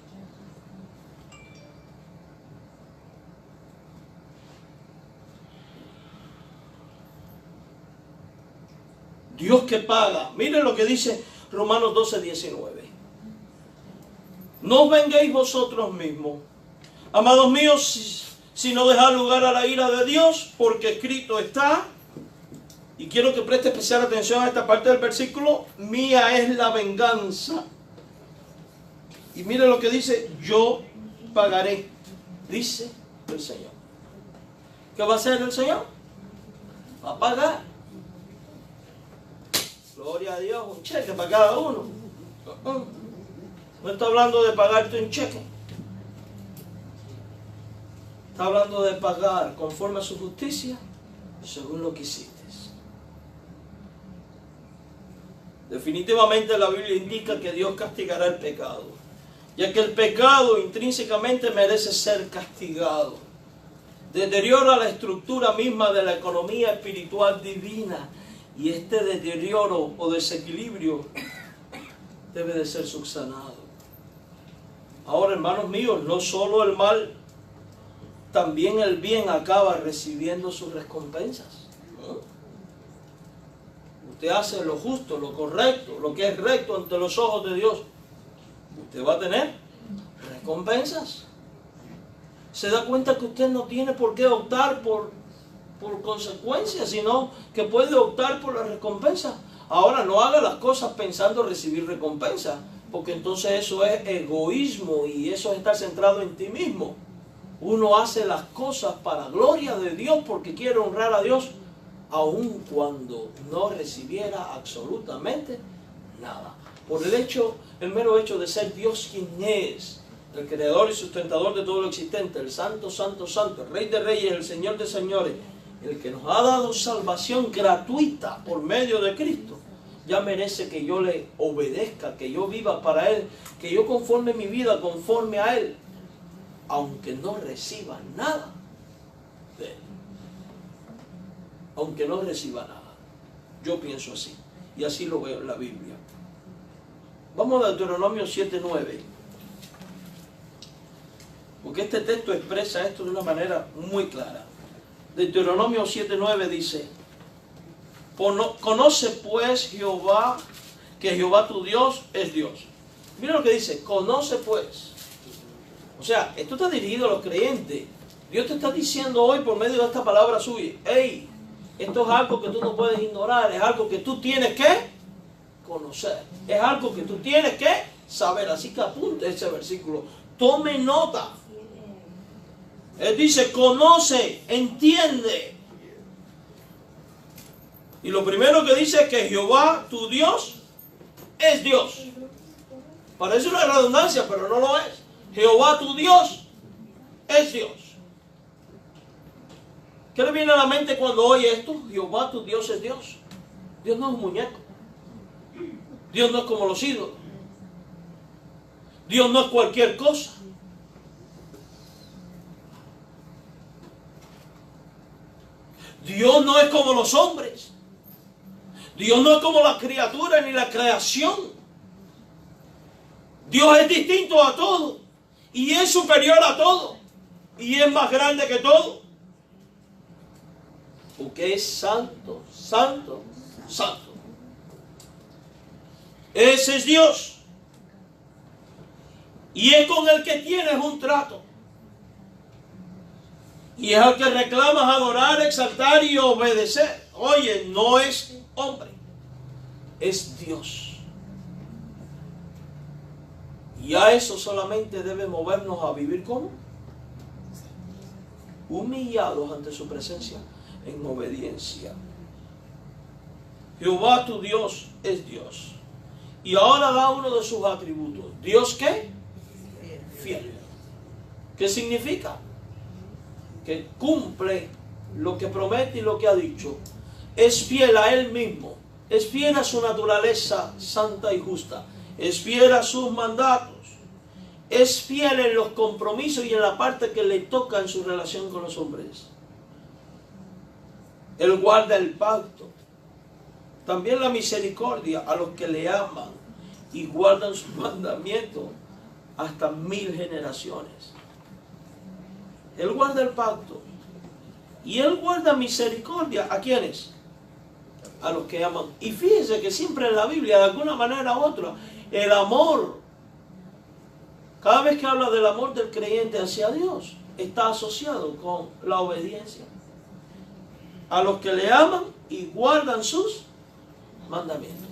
Dios que paga. Miren lo que dice Romanos 12:19. No os venguéis vosotros mismos, amados míos, sino dejad lugar a la ira de Dios, porque escrito está, y quiero que preste especial atención a esta parte del versículo, mía es la venganza. Y miren lo que dice, yo pagaré, dice el Señor. ¿Qué va a hacer el Señor? Va a pagar. Gloria a Dios, un cheque para cada uno. No está hablando de pagarte un cheque. Está hablando de pagar conforme a su justicia, según lo que hiciste. Definitivamente la Biblia indica que Dios castigará el pecado, ya que el pecado intrínsecamente merece ser castigado. Deteriora la estructura misma de la economía espiritual divina. Y este deterioro o desequilibrio debe de ser subsanado. Ahora, hermanos míos, no solo el mal, también el bien acaba recibiendo sus recompensas. ¿No? Usted hace lo justo, lo correcto, lo que es recto ante los ojos de Dios. Usted va a tener recompensas. Se da cuenta que usted no tiene por qué optar por consecuencias, sino que puede optar por la recompensa. Ahora, no haga las cosas pensando recibir recompensa, porque entonces eso es egoísmo y eso es estar centrado en ti mismo. Uno hace las cosas para gloria de Dios porque quiere honrar a Dios, aun cuando no recibiera absolutamente nada. Por el mero hecho de ser Dios quien es, el creador y sustentador de todo lo existente, el santo, santo, santo, el rey de reyes, el señor de señores, el que nos ha dado salvación gratuita por medio de Cristo, ya merece que yo le obedezca, que yo viva para Él, que yo conforme mi vida conforme a Él, aunque no reciba nada de Él. Aunque no reciba nada. Yo pienso así, y así lo veo en la Biblia. Vamos a Deuteronomio 7:9. Porque este texto expresa esto de una manera muy clara. Deuteronomio 7:9 dice, conoce pues Jehová, que Jehová tu Dios es Dios. Mira lo que dice, conoce pues. O sea, esto está dirigido a los creyentes. Dios te está diciendo hoy por medio de esta palabra suya, hey, esto es algo que tú no puedes ignorar, es algo que tú tienes que conocer, es algo que tú tienes que saber. Así que apunte ese versículo, tome nota. Él dice, conoce, entiende. Y lo primero que dice es que Jehová, tu Dios, es Dios. Parece una redundancia, pero no lo es. Jehová, tu Dios, es Dios. ¿Qué le viene a la mente cuando oye esto? Jehová, tu Dios, es Dios. Dios no es un muñeco. Dios no es como los ídolos. Dios no es cualquier cosa. Dios no es como los hombres. Dios no es como las criaturas ni la creación. Dios es distinto a todo. Y es superior a todo. Y es más grande que todo. Porque es santo, santo, santo. Ese es Dios. Y es con el que tienes un trato. Y es al que reclamas adorar, exaltar y obedecer. Oye, no es hombre, es Dios. Y a eso solamente debe movernos a vivir como humillados ante su presencia en obediencia. Jehová tu Dios es Dios. Y ahora da uno de sus atributos. ¿Dios qué? Fiel. ¿Qué significa? Que cumple lo que promete y lo que ha dicho. Es fiel a Él mismo. Es fiel a su naturaleza santa y justa. Es fiel a sus mandatos. Es fiel en los compromisos y en la parte que le toca en su relación con los hombres. Él guarda el pacto. También la misericordia a los que le aman y guardan sus mandamientos hasta 1000 generaciones. Él guarda el pacto. Y Él guarda misericordia. ¿A quiénes? A los que aman. Y fíjense que siempre en la Biblia, de alguna manera u otra, el amor, cada vez que habla del amor del creyente hacia Dios, está asociado con la obediencia. A los que le aman y guardan sus mandamientos.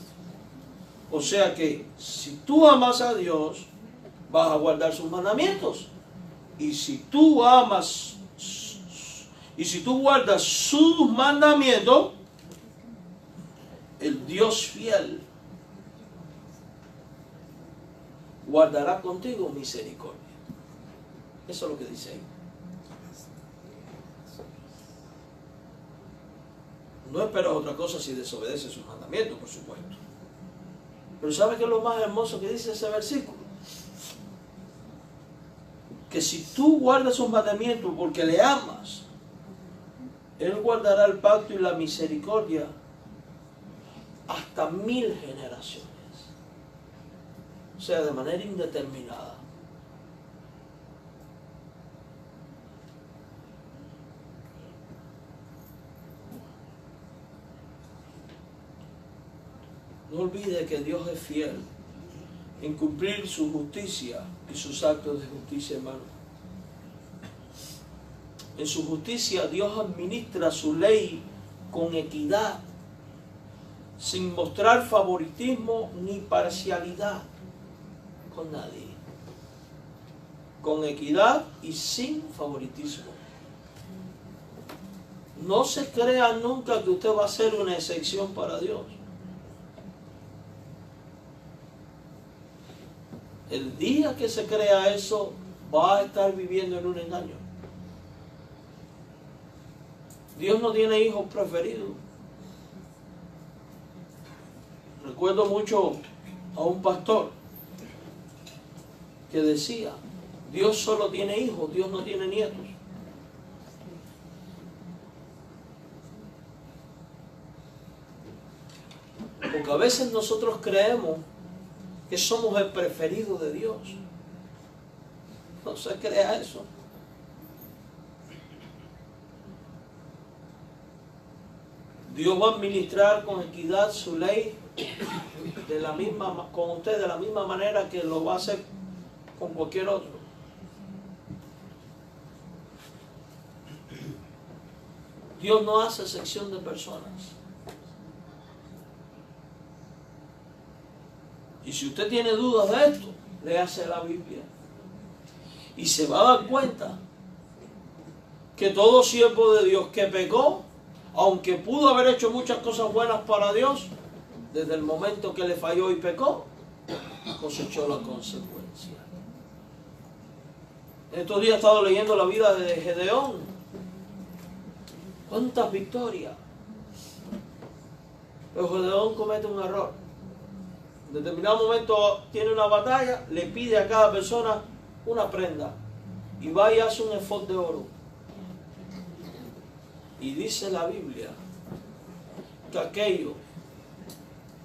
O sea que si tú amas a Dios, vas a guardar sus mandamientos. Y si tú amas y si tú guardas sus mandamientos, el Dios fiel guardará contigo misericordia. Eso es lo que dice ahí. No esperas otra cosa si desobedeces sus mandamientos, por supuesto. Pero ¿sabe qué es lo más hermoso que dice ese versículo? Que si tú guardas sus mandamientos porque le amas, Él guardará el pacto y la misericordia hasta 1000 generaciones. O sea, de manera indeterminada. No olvide que Dios es fiel en cumplir su justicia y sus actos de justicia, hermano. En su justicia Dios administra su ley con equidad, sin mostrar favoritismo ni parcialidad con nadie. Con equidad y sin favoritismo. No se crea nunca que usted va a ser una excepción para Dios. El día que se crea eso, va a estar viviendo en un engaño. Dios no tiene hijos preferidos. Recuerdo mucho a un pastor que decía, Dios solo tiene hijos, Dios no tiene nietos. Porque a veces nosotros creemos que somos el preferido de Dios. No se crea eso. Dios va a administrar con equidad su ley con usted de la misma manera que lo va a hacer con cualquier otro. Dios no hace excepción de personas. Y si usted tiene dudas de esto, léase la Biblia. Y se va a dar cuenta que todo siervo de Dios que pecó, aunque pudo haber hecho muchas cosas buenas para Dios, desde el momento que le falló y pecó, cosechó la consecuencia. Estos días he estado leyendo la vida de Gedeón. ¿Cuántas victorias? Pero Gedeón comete un error. En determinado momento tiene una batalla, le pide a cada persona una prenda y va y hace un efod de oro. Y dice la Biblia que aquello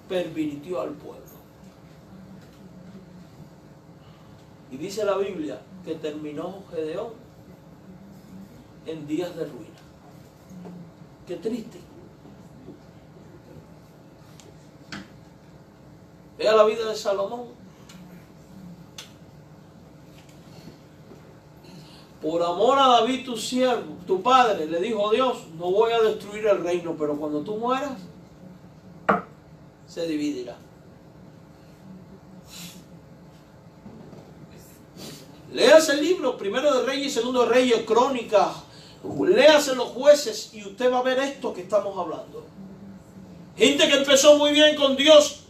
pervirtió al pueblo. Y dice la Biblia que terminó Gedeón en días de ruina. Qué triste. Vea la vida de Salomón. Por amor a David tu siervo, tu padre, le dijo Dios, no voy a destruir el reino, pero cuando tú mueras, se dividirá. Léase el libro, primero de Reyes y segundo de Reyes, Crónicas. Léase los Jueces y usted va a ver esto que estamos hablando. Gente que empezó muy bien con Dios,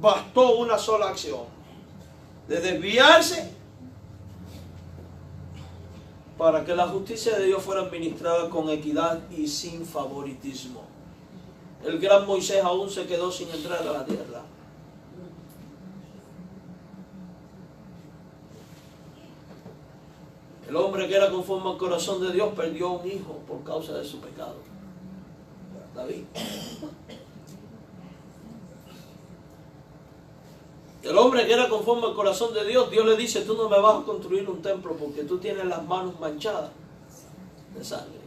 bastó una sola acción de desviarse para que la justicia de Dios fuera administrada con equidad y sin favoritismo. El gran Moisés aún se quedó sin entrar a la tierra. El hombre que era conforme al corazón de Dios perdió un hijo por causa de su pecado. David. El hombre que era conforme al corazón de Dios, Dios le dice: tú no me vas a construir un templo porque tú tienes las manos manchadas de sangre.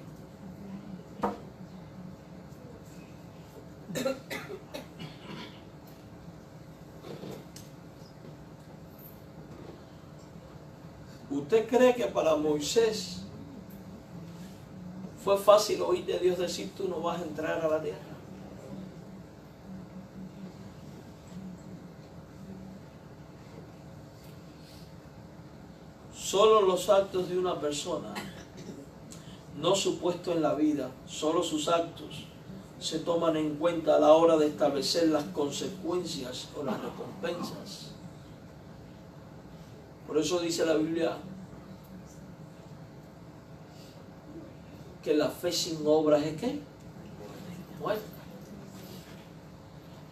¿Usted cree que para Moisés fue fácil oír de Dios decir: tú no vas a entrar a la tierra? Solo los actos de una persona, no su puesto en la vida, solo sus actos se toman en cuenta a la hora de establecer las consecuencias o las recompensas. Por eso dice la Biblia que la fe sin obras es ¿qué? Muerta.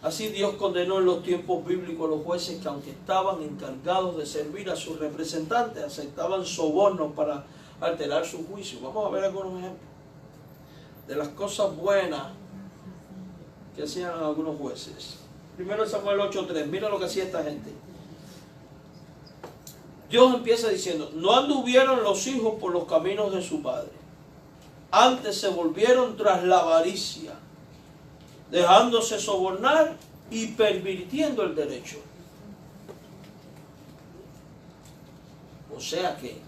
Así Dios condenó en los tiempos bíblicos a los jueces que, aunque estaban encargados de servir a sus representantes, aceptaban sobornos para alterar su juicio. Vamos a ver algunos ejemplos de las cosas buenas que hacían algunos jueces. Primero Samuel 8:3. Mira lo que hacía esta gente. Dios empieza diciendo: no anduvieron los hijos por los caminos de su padre, antes se volvieron tras la avaricia, dejándose sobornar y pervirtiendo el derecho. O sea que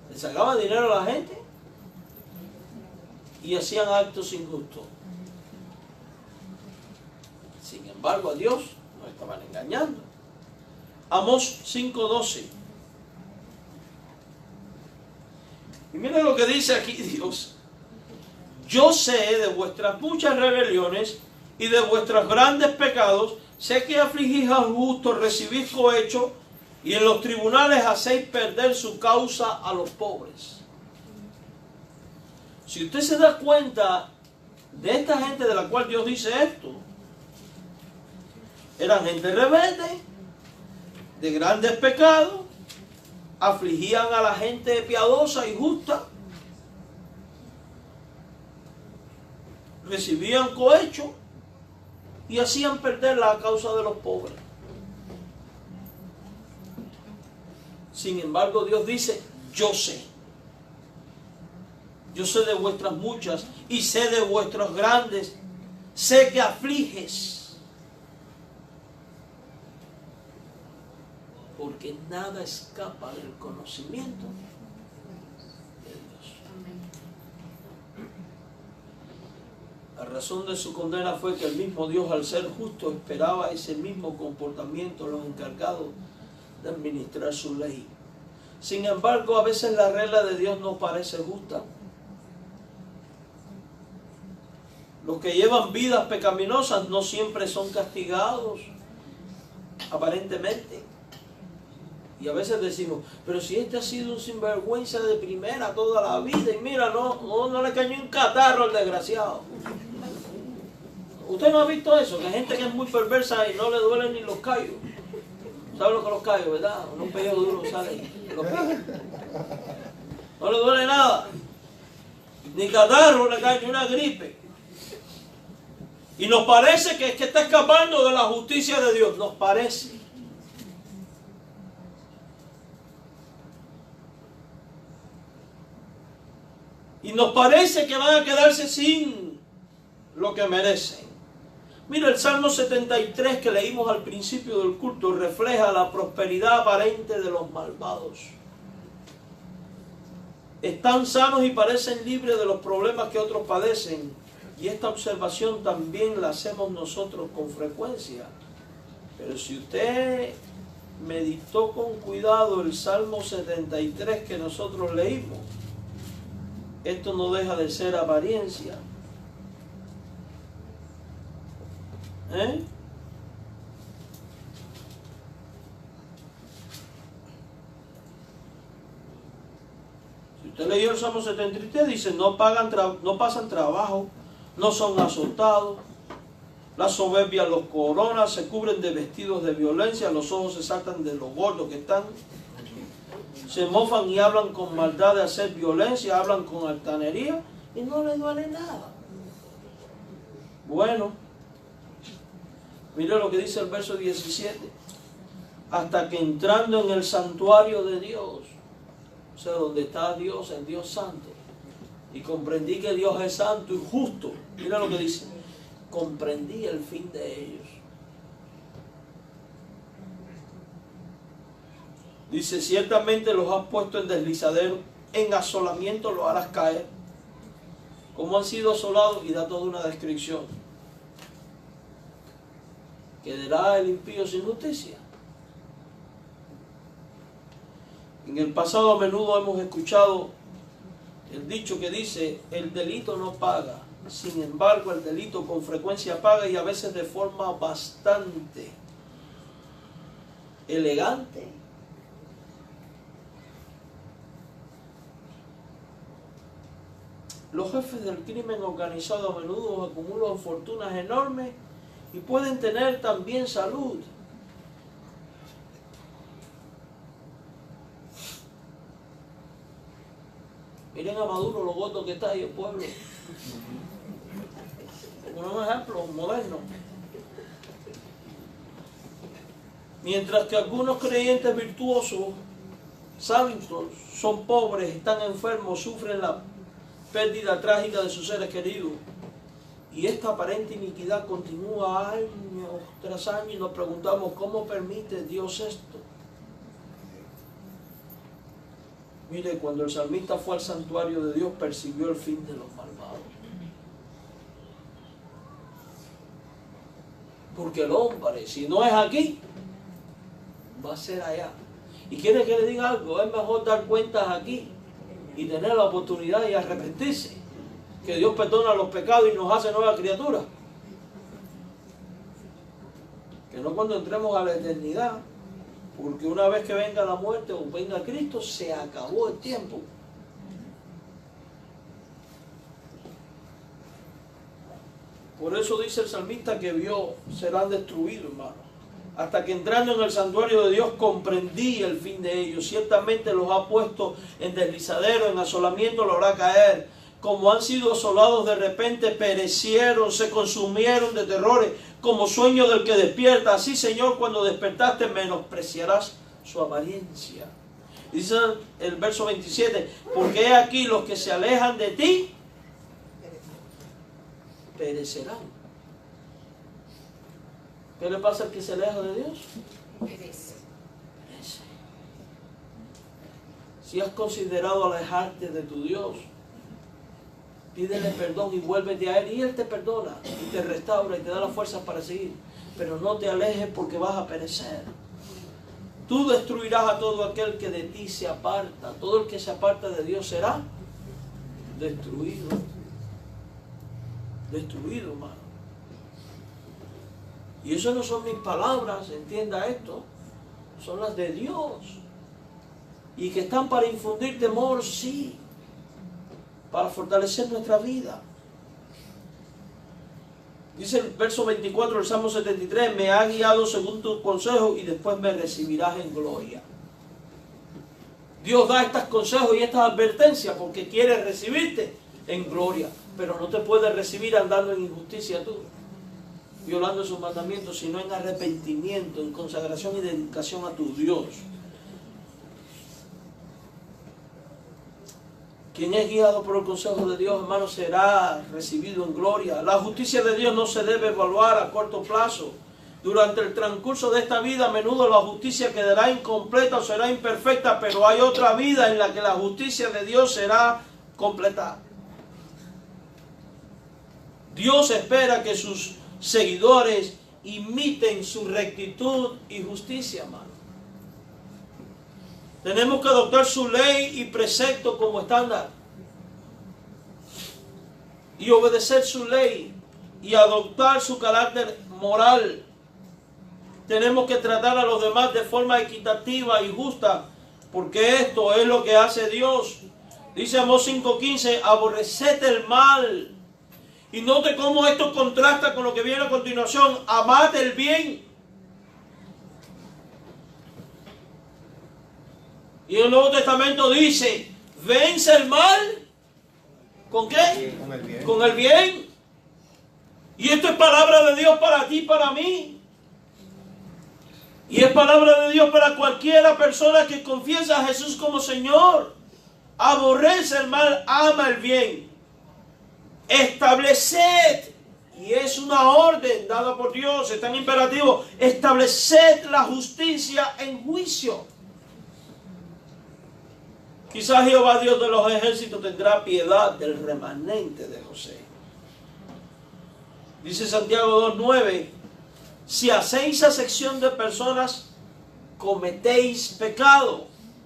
le sacaban dinero a la gente y hacían actos injustos. Sin embargo, a Dios no estaban engañando. Amós 5:12. Y miren lo que dice aquí Dios: yo sé de vuestras muchas rebeliones y de vuestros grandes pecados, sé que afligís al justo, recibís cohecho, y en los tribunales hacéis perder su causa a los pobres. Si usted se da cuenta de esta gente de la cual Dios dice esto, eran gente rebelde, de grandes pecados, afligían a la gente piadosa y justa, recibían cohecho y hacían perder la causa de los pobres. Sin embargo, Dios dice: yo sé de vuestras muchas y sé de vuestros grandes, sé que afliges, porque nada escapa del conocimiento de Dios. La razón de su condena fue que el mismo Dios, al ser justo, esperaba ese mismo comportamiento en los encargados de administrar su ley. Sin embargo, a veces la regla de Dios no parece justa. Los que llevan vidas pecaminosas no siempre son castigados, aparentemente. Y a veces decimos: pero si este ha sido un sinvergüenza de primera toda la vida, y mira, no le cayó un catarro al desgraciado. ¿Usted no ha visto eso? Que hay gente que es muy perversa y no le duelen ni los callos. ¿Sabe lo que los callos, verdad? Unos pellejos duros salen de los pies. No le duele nada. Ni catarro le cae, ni una gripe. Y nos parece que es que está escapando de la justicia de Dios. Nos parece. Y nos parece que van a quedarse sin lo que merecen. Mira, el Salmo 73 que leímos al principio del culto refleja la prosperidad aparente de los malvados. Están sanos y parecen libres de los problemas que otros padecen. Y esta observación también la hacemos nosotros con frecuencia. Pero si usted meditó con cuidado el Salmo 73 que nosotros leímos, esto no deja de ser apariencia. Usted leyó el Salmo 73, dice, no pasan trabajo, no son azotados, la soberbia los corona, se cubren de vestidos de violencia, los ojos se saltan de lo gordos que están, se mofan y hablan con maldad de hacer violencia, hablan con altanería y no les duele nada. Bueno, mire lo que dice el verso 17. Hasta que entrando en el santuario de Dios, o sea, donde está Dios, el Dios santo, y comprendí que Dios es santo y justo. Mira lo que dice. Comprendí el fin de ellos. Dice, ciertamente los has puesto en deslizadero, en asolamiento los harás caer. Como han sido asolados, y da toda una descripción. ¿Quedará el impío sin justicia? En el pasado a menudo hemos escuchado el dicho que dice, el delito no paga. Sin embargo, el delito con frecuencia paga y a veces de forma bastante elegante. Los jefes del crimen organizado a menudo acumulan fortunas enormes y pueden tener también salud. Miren a Maduro, lo gordo que está ahí el pueblo. Un ejemplo moderno. Mientras que algunos creyentes virtuosos, santos, son pobres, están enfermos, sufren la pérdida trágica de sus seres queridos. Y esta aparente iniquidad continúa año tras año y nos preguntamos, ¿cómo permite Dios esto? Mire, cuando el salmista fue al santuario de Dios, percibió el fin de los malvados. Porque el hombre, si no es aquí, va a ser allá. Y quiere que le diga algo, es mejor dar cuentas aquí y tener la oportunidad y arrepentirse. Que Dios perdona los pecados y nos hace nuevas criaturas. Que no cuando entremos a la eternidad. Porque una vez que venga la muerte o venga Cristo, se acabó el tiempo. Por eso dice el salmista que vio, serán destruidos, hermano. Hasta que entrando en el santuario de Dios comprendí el fin de ellos. Ciertamente los ha puesto en deslizadero, en asolamiento, lo hará caer. Como han sido asolados de repente, perecieron, se consumieron de terrores, como sueño del que despierta. Así, Señor, cuando despertaste, menospreciarás su apariencia. Dice el verso 27, porque he aquí los que se alejan de ti, perecerán. ¿Qué le pasa al que se aleja de Dios? Perece. Si has considerado alejarte de tu Dios, pídele perdón y vuélvete a Él y Él te perdona y te restaura y te da las fuerzas para seguir. Pero no te alejes porque vas a perecer. Tú destruirás a todo aquel que de ti se aparta. Todo el que se aparta de Dios será destruido. Destruido, hermano. Y eso no son mis palabras, entienda esto. Son las de Dios. Y que están para infundir temor, sí. Para fortalecer nuestra vida. Dice el verso 24 del Salmo 73, me ha guiado según tu consejo y después me recibirás en gloria. Dios da estos consejos y estas advertencias porque quiere recibirte en gloria. Pero no te puede recibir andando en injusticia tú, violando sus mandamientos, sino en arrepentimiento, en consagración y dedicación a tu Dios. Quien es guiado por el consejo de Dios, hermano, será recibido en gloria. La justicia de Dios no se debe evaluar a corto plazo. Durante el transcurso de esta vida, a menudo la justicia quedará incompleta o será imperfecta, pero hay otra vida en la que la justicia de Dios será completa. Dios espera que sus seguidores imiten su rectitud y justicia, hermano. Tenemos que adoptar su ley y precepto como estándar. Y obedecer su ley y adoptar su carácter moral. Tenemos que tratar a los demás de forma equitativa y justa, porque esto es lo que hace Dios. Dice Amós 5:15, aborreced el mal. Y note cómo esto contrasta con lo que viene a continuación, amad el bien. Y el Nuevo Testamento dice, vence el mal. ¿Con qué? Con el bien. Con el bien. Y esto es palabra de Dios para ti y para mí. Y es palabra de Dios para cualquiera persona que confiesa a Jesús como Señor. Aborrece el mal, ama el bien. Estableced, y es una orden dada por Dios, es tan imperativo, estableced la justicia en juicio. Quizás Jehová Dios de los ejércitos tendrá piedad del remanente de José. Dice Santiago 2:9, si hacéis acepción de personas, cometéis pecado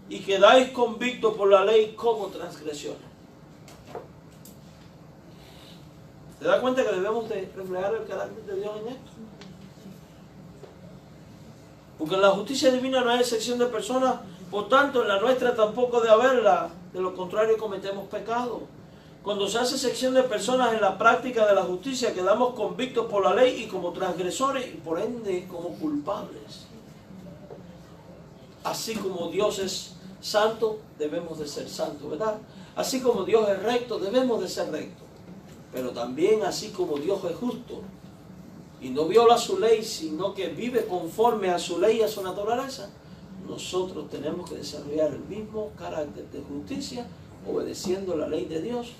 y quedáis convictos por la ley como transgresores. ¿Se da cuenta que debemos de reflejar el carácter de Dios en esto? Porque en la justicia divina no hay excepción de personas, por tanto en la nuestra tampoco debe haberla, de lo contrario cometemos pecado. Cuando se hace excepción de personas en la práctica de la justicia, quedamos convictos por la ley y como transgresores y por ende como culpables. Así como Dios es santo, debemos de ser santos, ¿verdad? Así como Dios es recto, debemos de ser rectos. Pero también así como Dios es justo y no viola su ley, sino que vive conforme a su ley y a su naturaleza, nosotros tenemos que desarrollar el mismo carácter de justicia, obedeciendo la ley de Dios,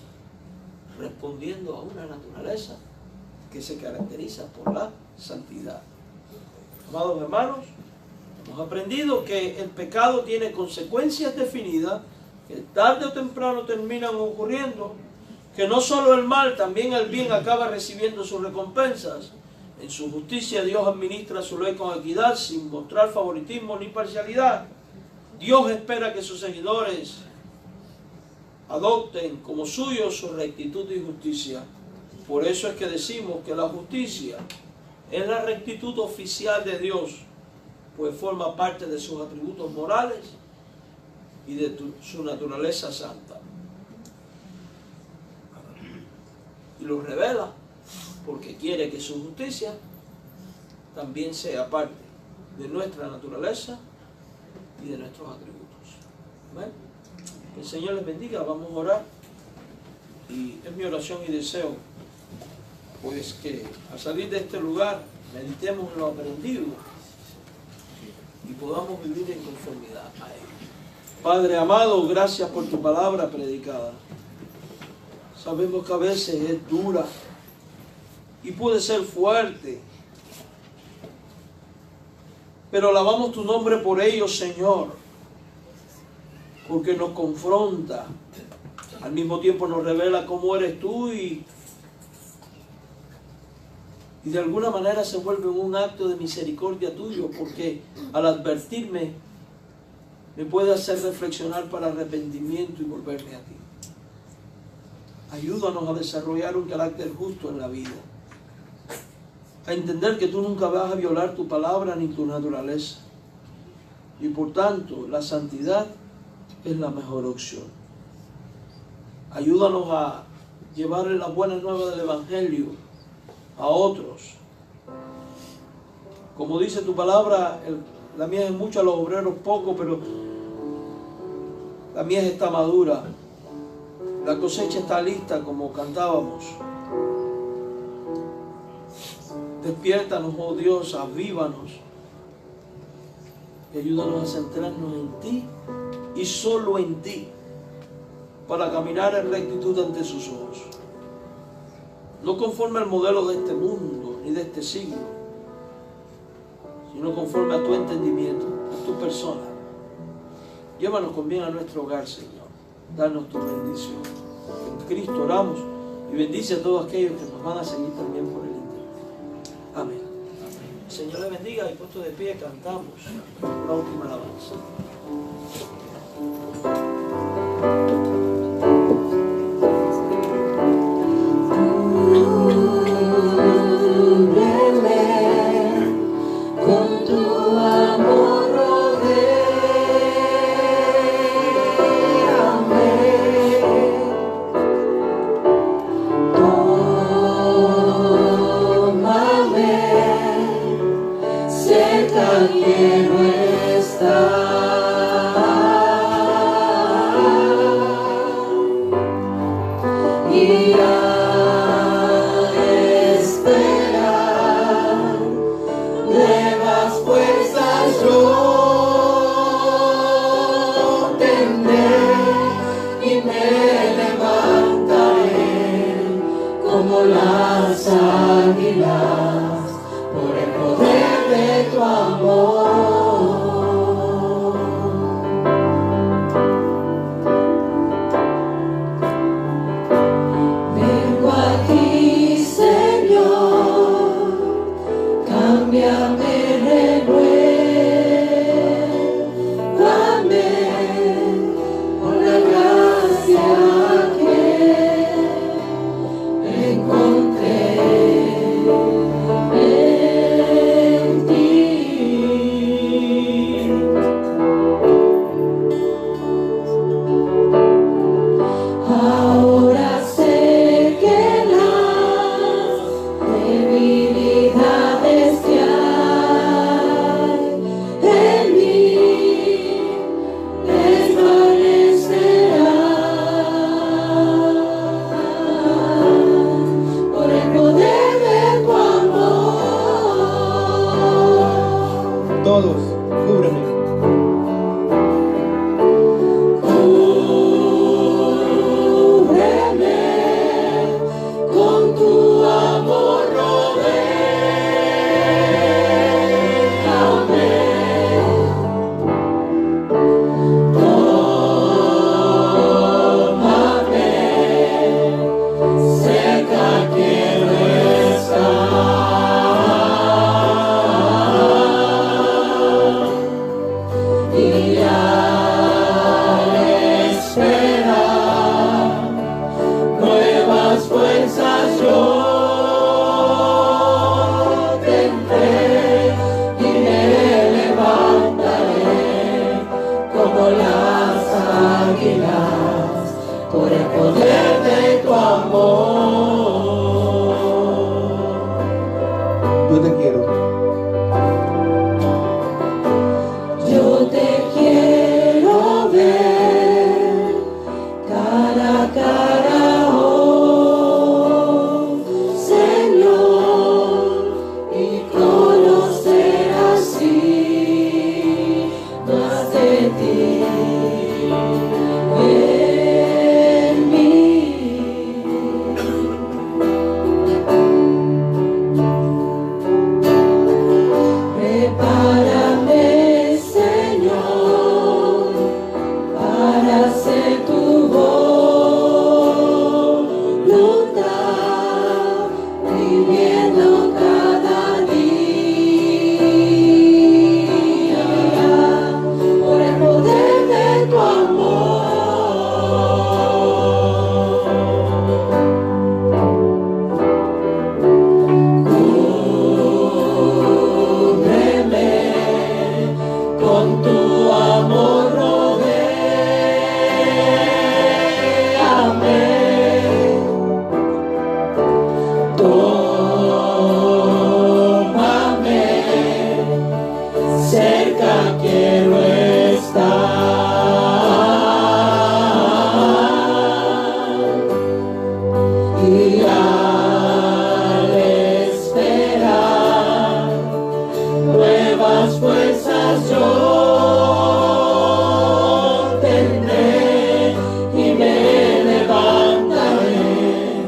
respondiendo a una naturaleza que se caracteriza por la santidad. Amados hermanos, hemos aprendido que el pecado tiene consecuencias definidas, que tarde o temprano terminan ocurriendo, que no solo el mal, también el bien acaba recibiendo sus recompensas. En su justicia Dios administra su ley con equidad, sin mostrar favoritismo ni parcialidad. Dios espera que sus seguidores adopten como suyo su rectitud y justicia. Por eso es que decimos que la justicia es la rectitud oficial de Dios, pues forma parte de sus atributos morales y de su naturaleza santa. Y lo revela porque quiere que su justicia también sea parte de nuestra naturaleza y de nuestros atributos. ¿Ven? Que el Señor les bendiga, vamos a orar. Y es mi oración y deseo, pues, que al salir de este lugar meditemos en lo aprendido y podamos vivir en conformidad a Él. Padre amado, gracias por tu palabra predicada. Sabemos que a veces es dura y puede ser fuerte, pero alabamos tu nombre por ello, Señor, porque nos confronta, al mismo tiempo nos revela cómo eres tú y de alguna manera se vuelve un acto de misericordia tuyo, porque al advertirme me puede hacer reflexionar para arrepentimiento y volverme a ti. Ayúdanos a desarrollar un carácter justo en la vida, a entender que tú nunca vas a violar tu palabra ni tu naturaleza, y por tanto la santidad es la mejor opción. Ayúdanos a llevarle las buenas nuevas del Evangelio a otros. Como dice tu palabra, la mies es mucha, los obreros pocos, pero la mies está madura. La cosecha está lista, como cantábamos. Despiértanos, oh Dios, avívanos. Y ayúdanos a centrarnos en ti y solo en ti, para caminar en rectitud ante sus ojos. No conforme al modelo de este mundo ni de este siglo, sino conforme a tu entendimiento, a tu persona. Llévanos con bien a nuestro hogar, Señor. Danos tu bendición. En Cristo oramos y bendice a todos aquellos que nos van a seguir también por el internet. Amén. El Señor les bendiga y puesto de pie cantamos la última alabanza. Con tu amor rodéame. como las águilas, por el poder de tu amor. Yo te quiero. Yo te quiero ver cara a cara, oh Señor, y conocer así más de ti en mí. Prepárame, Señor, para hacer tu voluntad, viviendo cada día por el poder de tu amor. Cúbreme con tu amor, rodéame. Tómame, cerca quiero estar. Y al esperar nuevas fuerzas yo tendré y me levantaré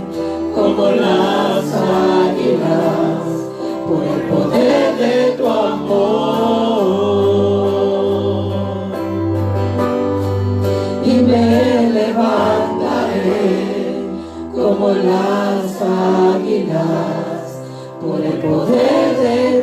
como las águilas por el poder de tu amor. Y me levantaré como las águilas por el poder de